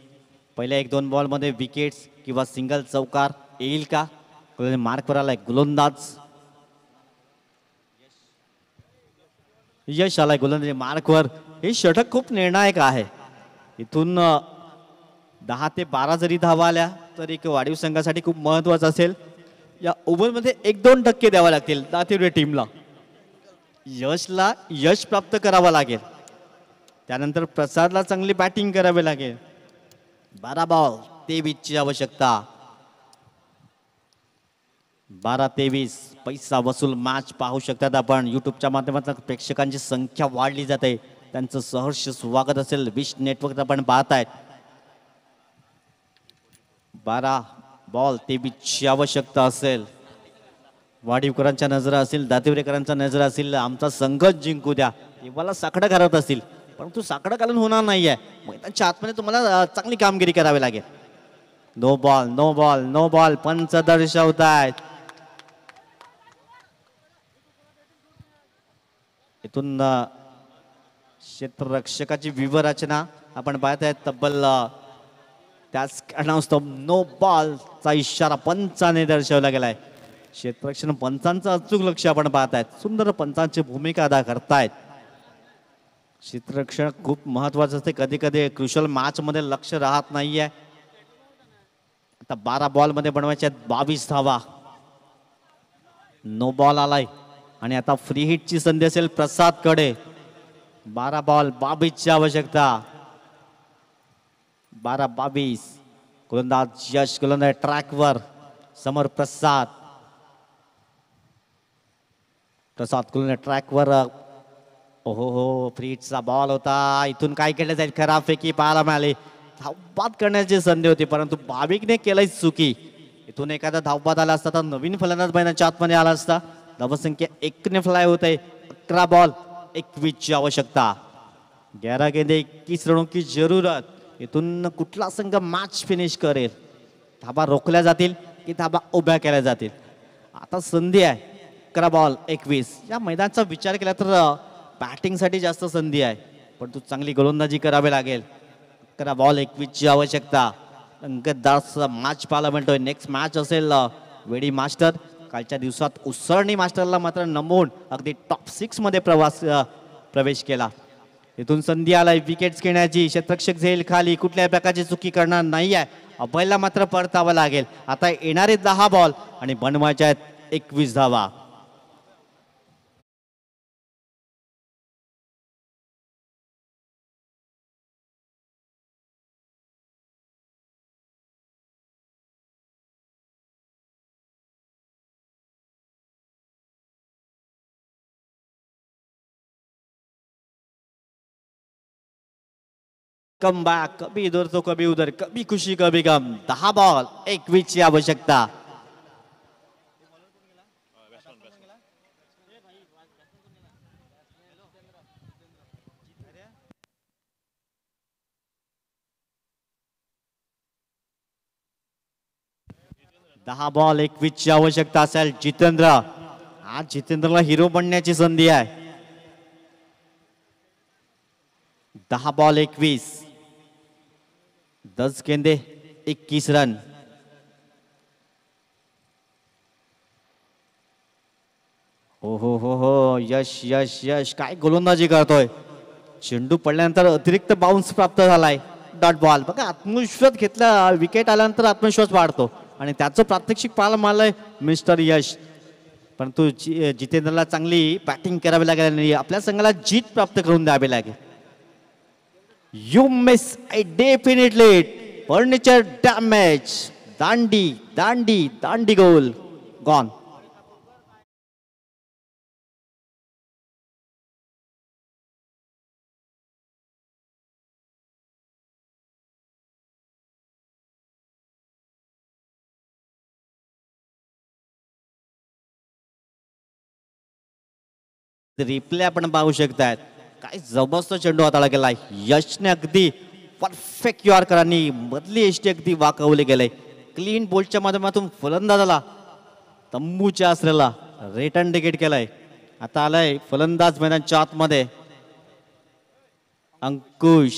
[SPEAKER 1] पहिल्या 1-2 बॉल मध्ये विकेट्स किंवा सिंगल चौकार येईल का. मार्कवर आलाय गोलंदाज यश आलाय गोलंदाजी मार्कवर. हे षटक खूप निर्णायक आहे. इथून 10 ते 12 जरी धावा आल्या तर एक वाडीव संघासाठी खूप महत्वाचं असेल. या ओव्हरमध्ये 1-2 टक्के द्यावा लागतील दातिवरे टीमला. यशला यश प्राप्त करावं लागेल. त्यानंतर प्रसादला चांगली बॅटिंग करावी लागेल. 12 बॉल 23 ची आवश्यकता. 12-23 पैसा वसूल मॅच पाहू शकतात आपण. युट्यूबच्या माध्यमातून प्रेक्षकांची संख्या वाढली जाते. त्यांचं सहर्ष स्वागत असेल. विश नेटवर्क आपण पाहतायत. 12 बॉल 23 ची आवश्यकता असेल. वाडीवकरांच्या नजरा असेल, दातिवरेकरांच्या नजरा असेल. आमचा संघ जिंकू द्या, देवाला साकडं घालत असतील. परंतु साकडं घालून होणार नाहीये. मैदानच्या आतमध्ये तुम्हाला चांगली कामगिरी करावी लागेल. No ball no ball no ball पंच दर्शवतायत. इथून क्षेत्ररक्षकाची विवरचना आपण पाहत आहेत. तब्बल त्याच कारणास्तव नो बॉलचा इशारा पंचाने दर्शवला गेलाय. क्षेत्ररक्षण पंचांचं अचूक लक्ष आपण पाहत आहेत. सुंदर पंचांची भूमिका अदा करतायत. क्षेत्ररक्षण खूप महत्वाचं असते. कधी कधी क्रुशल मॅच मध्ये लक्ष राहत नाहीये. आता 12 बॉल मध्ये बनवायचे आहेत 22 धावा. नो बॉल आलाय आणि आता फ्री हिटची संधी असेल प्रसाद कडे. 12 बॉल 22 ची आवश्यकता. 12-22. गोलंदाज यश, गोलंदाज ट्रॅकवर. समोर प्रसाद. गोलंदाज ट्रॅकवर. ओहो हो, फ्री हिटचा बॉल होता. इथून काय केलं जाईल? खराब फेकी पाहायला मिळाली. धावबाद करण्याची संधी होती परंतु भाविकने केलंय चुकी. इथून एखादा धावबाद आला असता तर नवीन फलंदाज मैदानाच्या आतमध्ये आला असता. धावसंख्या 1 ने फ्लाय होत आहे. 11 बॉल 21 ची आवश्यकता. 11 गेंदे 21 रनों की जरूरत. इथून कुठला संघ मॅच फिनिश करेल? धाबा रोखल्या जातील की धाबा उभ्या केल्या जातील? आता संधी आहे. 11 बॉल 21. या मैदानाचा विचार केला तर बॅटिंगसाठी जास्त संधी आहे परंतु चांगली गोलंदाजी करावी लागेल. 11 बॉल 21 ची आवश्यकता. अंकदार मॅच पाहायला मिळतोय. नेक्स्ट मॅच असेल वेडी मास्टर. कालच्या दिवसात उसळणी मास्टरला मात्र नमवून अगदी टॉप 6 मध्ये प्रवेश केला. इथून संधी आलाय विकेट्स घेण्याची. क्षेत्ररक्षक झेल खाली. कुठल्याही प्रकारची चुकी करणार नाही आहे. अभयला मात्र परतावं लागेल. आता येणारे 10 बॉल आणि बनवायचे आहेत 21 धावा. Come back. कभी इधर तो कभी उधर. कभी खुशी कभी गम. 10 बॉल 21 ची आवश्यकता. दहा बॉल 21 ची आवश्यकता असेल. जितेंद्र. आज जितेंद्रला हिरो बनण्याची संधी आहे. 10 बॉल 21. 10 गेंदे 21 रन. हो हो हो हो. यश यश यश काय गोलंदाजी करतोय. चेंडू पडल्यानंतर अतिरिक्त बाउन्स प्राप्त झालाय. Dot ball. बघा आत्मविश्वास घेतला. विकेट आल्यानंतर आत्मविश्वास वाढतो आणि त्याचं प्रात्यक्षिक पाहायला मिळालंय मिस्टर यश. परंतु जितेंद्रला चांगली बॅटिंग करावी लागेल आणि आपल्या संघाला जीत प्राप्त करून द्यावी लागेल. You miss I definitely. Furniture damage. Dandi Dandi Dandi goal. Gone. Replay आपण पाहू शकतात. काय जबरदस्त चेंडू हाताळला गेलाय. यशने अगदी परफेक्ट यॉर्करांनी मधली एष्टी अगदी वाकवली गेले. क्लीन बोल्टच्या माध्यमातून फलंदाजाला तंबूच्या असलेला रिटर्न तिकीट केलाय. आता आलाय फलंदाज मैदानाच्या आतमध्ये अंकुश.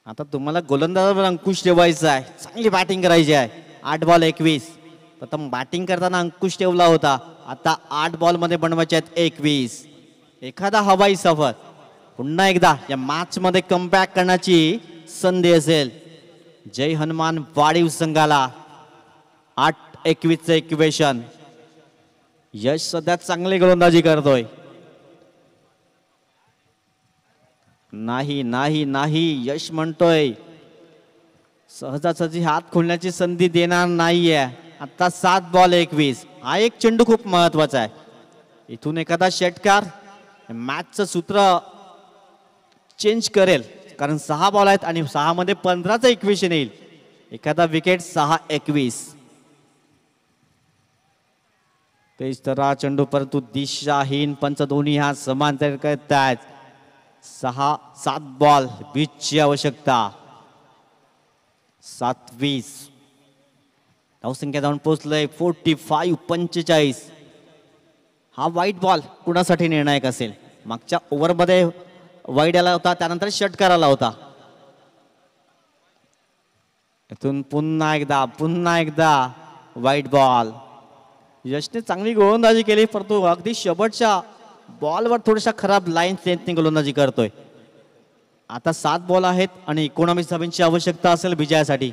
[SPEAKER 1] आता तुम्हाला गोलंदाजावर अंकुश ठेवायचा आहे. चांगली बॅटिंग करायची आहे. 8 बॉल 21. प्रथम बॅटिंग करताना अंकुश ठेवला होता. आता 8 बॉल मध्ये बनवायचे आहेत 21. एखादा हवाई सफर. पुन्हा एकदा या मॅच मध्ये कमबॅक करण्याची संधी असेल. जय हनुमान वाढीव संघाला 8-21 चे इक्वेशन. यश सध्या चांगली गोलंदाजी करतोय. नाही नाही नाही. यश म्हणतोय सहजासहजी हात खोलण्याची संधी देणार नाहीये. आता 7 बॉल 21. हा एक चेंडू खूप महत्वाचा आहे. इथून एखादा षटकार मॅचचं सूत्र चेंज करेल कारण 6 बॉल आहेत आणि 6 मध्ये 15चं इक्वेशन येईल. एखादा विकेट 6-21. तेच तर चेंडू परंतु दिशाहीन. पंच दोन्ही हा समांतर करतायत. 7 बॉल 20ची आवश्यकता. 7-20. धावसंख्या जाऊन पोहोचलंय 45-45. हा वाईट बॉल कुणासाठी निर्णायक असेल? मागच्या ओव्हरमध्ये वाईट आला होता, त्यानंतर षटकार आला होता. इथून पुन्हा एकदा वाईट बॉल. यशने चांगली गोलंदाजी केली, परंतु अगदी शेवटच्या बॉलवर थोड्याशा खराब लाईन लेंथने गोलंदाजी करतोय. आता 7 बॉल आहेत आणि 19 धावांची आवश्यकता असेल विजयासाठी.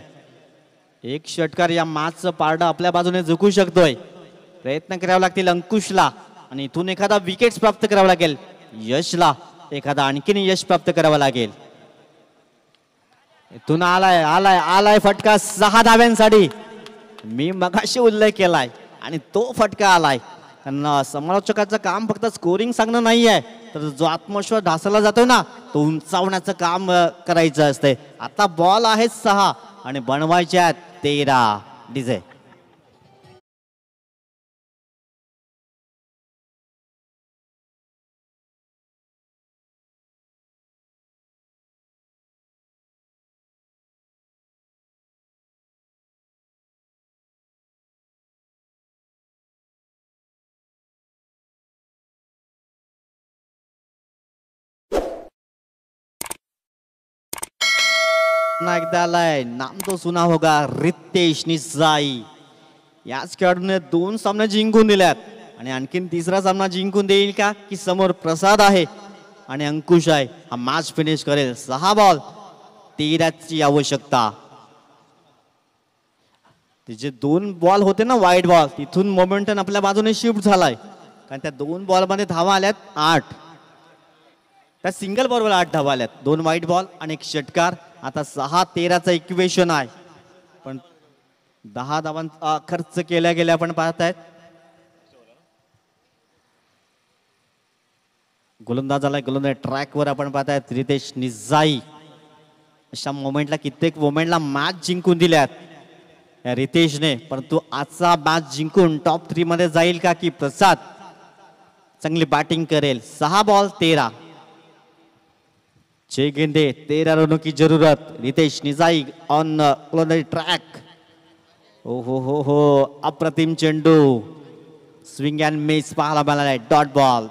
[SPEAKER 1] एक षटकार या मॅचचं पारडं आपल्या बाजूने जिंकू शकतोय. प्रयत्न करावे लागतील अंकुशला आणि इथून एखादा विकेट प्राप्त करावा लागेल यशला. एखादा आणखीन यश प्राप्त करावं लागेल. इथून आलाय फटका 6 धाव्यांसाठी. मी मगाशी उल्लेख केलाय आणि तो फटका आलाय. कारण समालोचकाचं काम फक्त स्कोरिंग सांगणं नाही आहे, तर जो आत्मविश्वास ढासळला जातो ना, तो उंचावण्याचं काम करायचं असते. आता बॉल आहे 6 आणि बनवायच्या 13. डीजे एकदा आलाय. नाम तो सुना होगा, रितेश निजाई. याच खेळाडूने 2 सामने जिंकून दिल्यात आणि आणखीन 3रा सामना जिंकून देईल का? की समोर प्रसाद आहे आणि अंकुश आहे. हा मॅच फिनिश करेल. 6 बॉल 13ची आवश्यकता. तिचे 2 बॉल होते ना वाईट बॉल, तिथून मोमेंटम आपल्या बाजूने शिफ्ट झालाय. कारण त्या 2 बॉल मध्ये धावा आल्यात 8. त्या सिंगल बॉलवर 8 धावा आल्यात. 2 वाईट बॉल आणि 1 षटकार. आता 6-13चं इक्वेशन आहे, पण 10 धावांचा खर्च केल्या गेल्या आपण पाहतायत. गोलंदाज ट्रॅकवर आपण पाहतायत रितेश निजाई. अशा मोमेंटला कित्येक मोमेंटला मॅच जिंकून दिल्यात या रितेशने, परंतु आजचा मॅच जिंकून टॉप 3 मध्ये जाईल का? की प्रसाद चांगली बॅटिंग करेल. 6 बॉल 13. 6 गेंदे 13 रनों की जरूरत. Ritesh Nijai on track. हो अप्रतिम चेंडू. स्विंग अँड मिस पाहायला मिळालाय. Dot ball.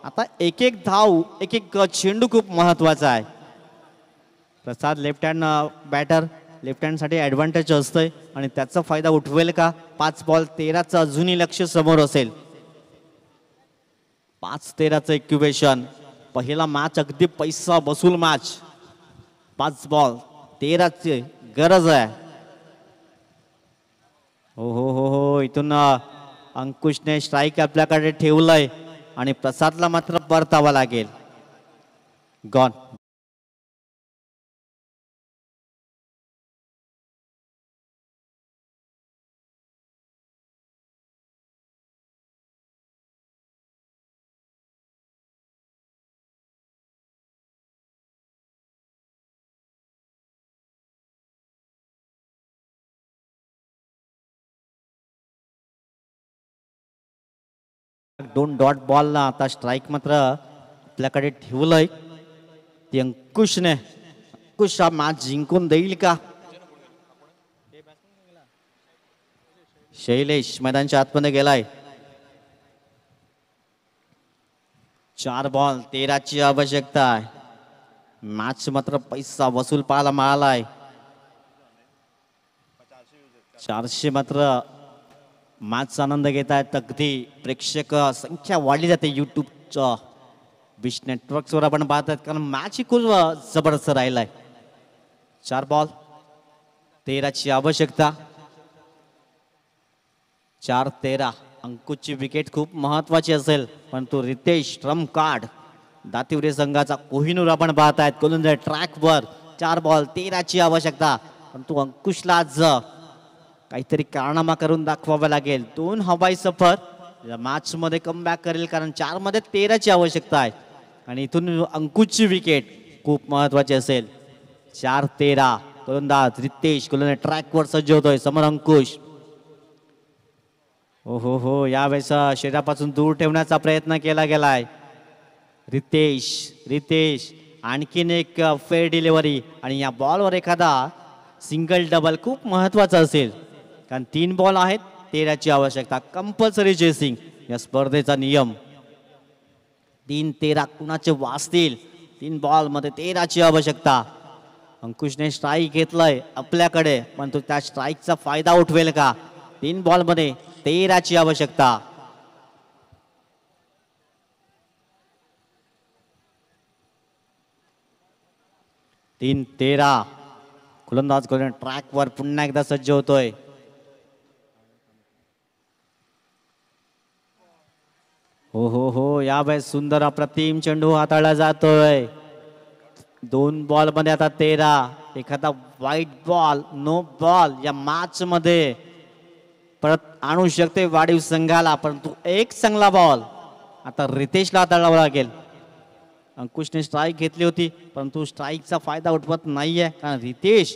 [SPEAKER 1] आता एक धाव, एक चेंडू खूप महत्वाचा आहे. Prasad left hand batter, left hand साठी ऍडव्हान्टेज असतंय आणि त्याचा फायदा उठवेल का? 5 बॉल 13चं अजूनही लक्ष समोर असेल. 5-13चं इक्वेशन. पहिला मॅच अगदी पैसा बसूल मॅच. 5 बॉल 13ची गरज आहे. हो इथून अंकुशने स्ट्राईक आपल्याकडे ठेवलंय आणि प्रसादला मात्र परतावा लागेल. गॉन. दोन डॉट बॉलला आता स्ट्राईक मात्र आपल्याकडे ठेवलंय. ती अंकुशने. अंकुश हा मॅच जिंकून देईल का? शैलेश मैदानच्या आतमध्ये गेलाय. 4 बॉल 13ची आवश्यकता आहे. मॅच मात्र पैसा वसूल पाहायला मिळालाय. 400 मात्र मॅचचा आनंद घेत आहेत. अगदी प्रेक्षक संख्या वाढली जाते युट्यूबच्या विश नेटवर्क्सवर आपण पाहतात, कारण मॅच ही खूप जबरदस्त राहिलाय. 4 बॉल 13ची आवश्यकता. 4-13. अंकुशची विकेट खूप महत्वाची असेल, परंतु रितेश ट्रम्प कार्ड दातिवरे संघाचा कोहिनूर आपण पाहतायत. गोलंदाज ट्रॅकवर. 4 बॉल 13ची आवश्यकता, परंतु अंकुशला आज काहीतरी कारनामा करून दाखवावा लागेल. 2 हवाई सफर या मॅच मध्ये कमबॅक करेल, कारण 4 मध्ये 13ची आवश्यकता आहे आणि इथून अंकुशची विकेट खूप महत्वाची असेल. 4-13. गोलंदाज रितेश गोलंदाज ट्रॅकवर सज्ज होतोय. समोर अंकुश. हो यावेळेस शरीरापासून दूर ठेवण्याचा प्रयत्न केला गेलाय. रितेश आणखीन एक फेअर डिलिव्हरी आणि या बॉलवर एखादा सिंगल डबल खूप महत्वाचा असेल, कारण 3 बॉल आहेत, 13ची आवश्यकता. कंपल्सरी चेसिंग या स्पर्धेचा नियम. 3-13 कुणाचे वाचतील. 3 बॉल मध्ये 13ची आवश्यकता. अंकुशने स्ट्राईक घेतलाय आपल्याकडे, पण तो त्या स्ट्राईकचा फायदा उठवेल का? 3 बॉल मध्ये 13ची आवश्यकता. तीन 13. गोलंदाज ट्रॅकवर पुन्हा एकदा सज्ज होतोय. हो हो हो, यावेळेस सुंदर अप्रतिम चेंडू हाताळला जातोय. 2 बॉल मध्ये आता 13. एखादा वाईट बॉल, नो बॉल या मॅच मध्ये परत आणू शकते वाढीव संघाला, परंतु एक चांगला बॉल आता रितेशला हाताळावा लागेल. अंकुशने स्ट्राईक घेतली होती, परंतु स्ट्राईकचा फायदा उठवत नाहीये, कारण रितेश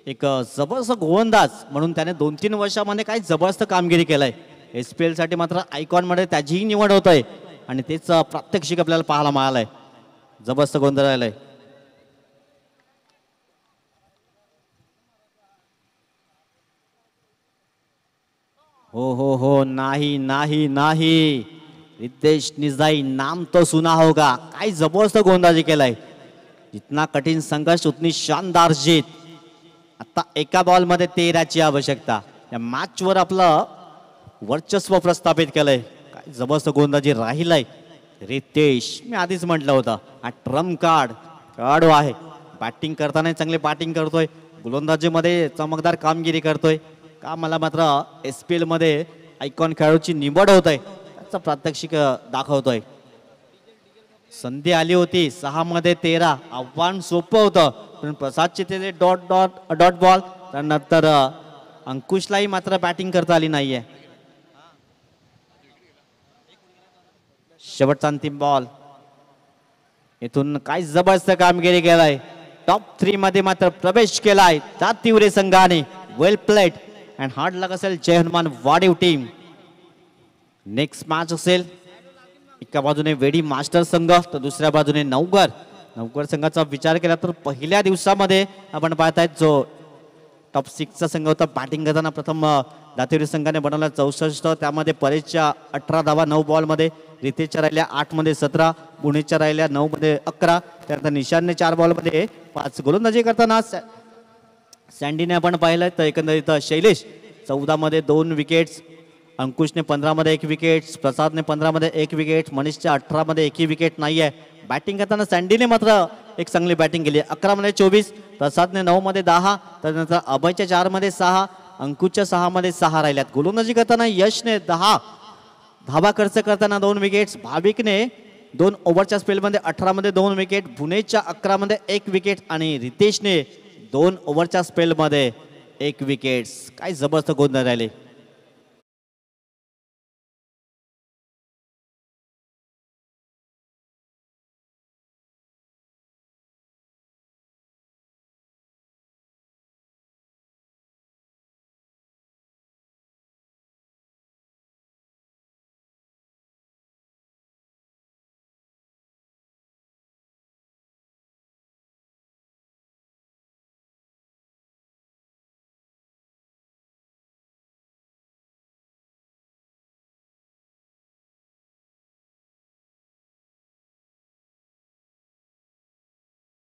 [SPEAKER 1] एक जबरदस्त गोलंदाज म्हणून त्याने 2-3 वर्षामध्ये काही जबरदस्त कामगिरी केलंय. SPL साठी मात्र आयकॉन मध्ये त्याचीही निवड होत आहे आणि तेच प्रात्यक्षिक आपल्याला पाहायला मिळालंय. जबरदस्त गोंधळ राहिलाय. हो हो हो, नाही नाही नाही, रितेश निजाई नाम तो सुना होगा. काय जबरदस्त गोलंदाजी केलाय. जितना कठीण संघर्ष उतनी शानदार जीत. आता एका बॉल मध्ये 13ची आवश्यकता. या मॅच वर आपलं वर्चस्व प्रस्थापित केलंय. काय जबरदस्त गोलंदाजी राहिलाय रितेश. मी आधीच म्हटलं होतं हा ट्रम्प कार्ड खेळाडू आहे. बॅटिंग करताना चांगली बॅटिंग करतोय, गोलंदाजीमध्ये चमकदार कामगिरी करतोय. का मला मात्र SPL मध्ये आयकॉन खेळाडूची निवड होत आहे त्याचं प्रात्यक्षिक दाखवतोय. संधी आली होती 6 मध्ये 13. आव्हान सोपं होतं, पण प्रसादचे ते डॉट डॉट डॉट बॉल. त्यानंतर अंकुशलाही मात्र बॅटिंग करता आली नाहीये. शेवटचा अंतिम बॉल. इथून काय जबरदस्त कामगिरी केलाय. टॉप 3 मध्ये मात्र प्रवेश केलाय तातिवरे संघाने. वेल प्लेड अँड हार्ड लक असेल जय हनुमान वाडीव टीम. नेक्स्ट मॅच असेल एका बाजूने वेडी मास्टर संघ तर दुसऱ्या बाजूने नवघर संघाचा विचार केला तर पहिल्या दिवसामध्ये आपण पाहतायत जो टॉप 6चा संघ होता. बॅटिंग करताना प्रथम दातिवरी संघाने बनवला 64. त्यामध्ये परेशच्या 18 धावा 9 बॉल मध्ये, रितेशच्या राहिल्या 8 मध्ये 17, पुणेच्या राहिल्या 9 मध्ये 11. त्यानंतर निशानने 4 बॉल मध्ये 5. गोलंदाजी करताना सँडीने आपण पाहिलं तर एकंदरीत शैलेश 14 मध्ये 2 विकेट्स, अंकुशने 15 मध्ये 1 विकेट, प्रसादने 15 मध्ये 1 विकेट, मनीषच्या 18 मध्ये एकही विकेट नाहीये. बॅटिंग करताना सँडीने मात्र एक चांगली बॅटिंग केली. 11 मध्ये 24, प्रसादने 9 मध्ये 10, त्यानंतर अभयच्या 4 मध्ये 6, अंकुशच्या 6 मध्ये 6 राहिल्यात. गोलंदाजी करताना यशने 10 धावा खर्च करताना 2 विकेट्स, भाविकने 2 ओव्हरच्या स्पेलमध्ये 18 मध्ये 2 विकेट, भुवनेशच्या 11 मध्ये 1 विकेट आणि रितेशने 2 ओव्हरच्या स्पेलमध्ये 1 विकेट. काय जबरदस्त गोंधळ राहिले.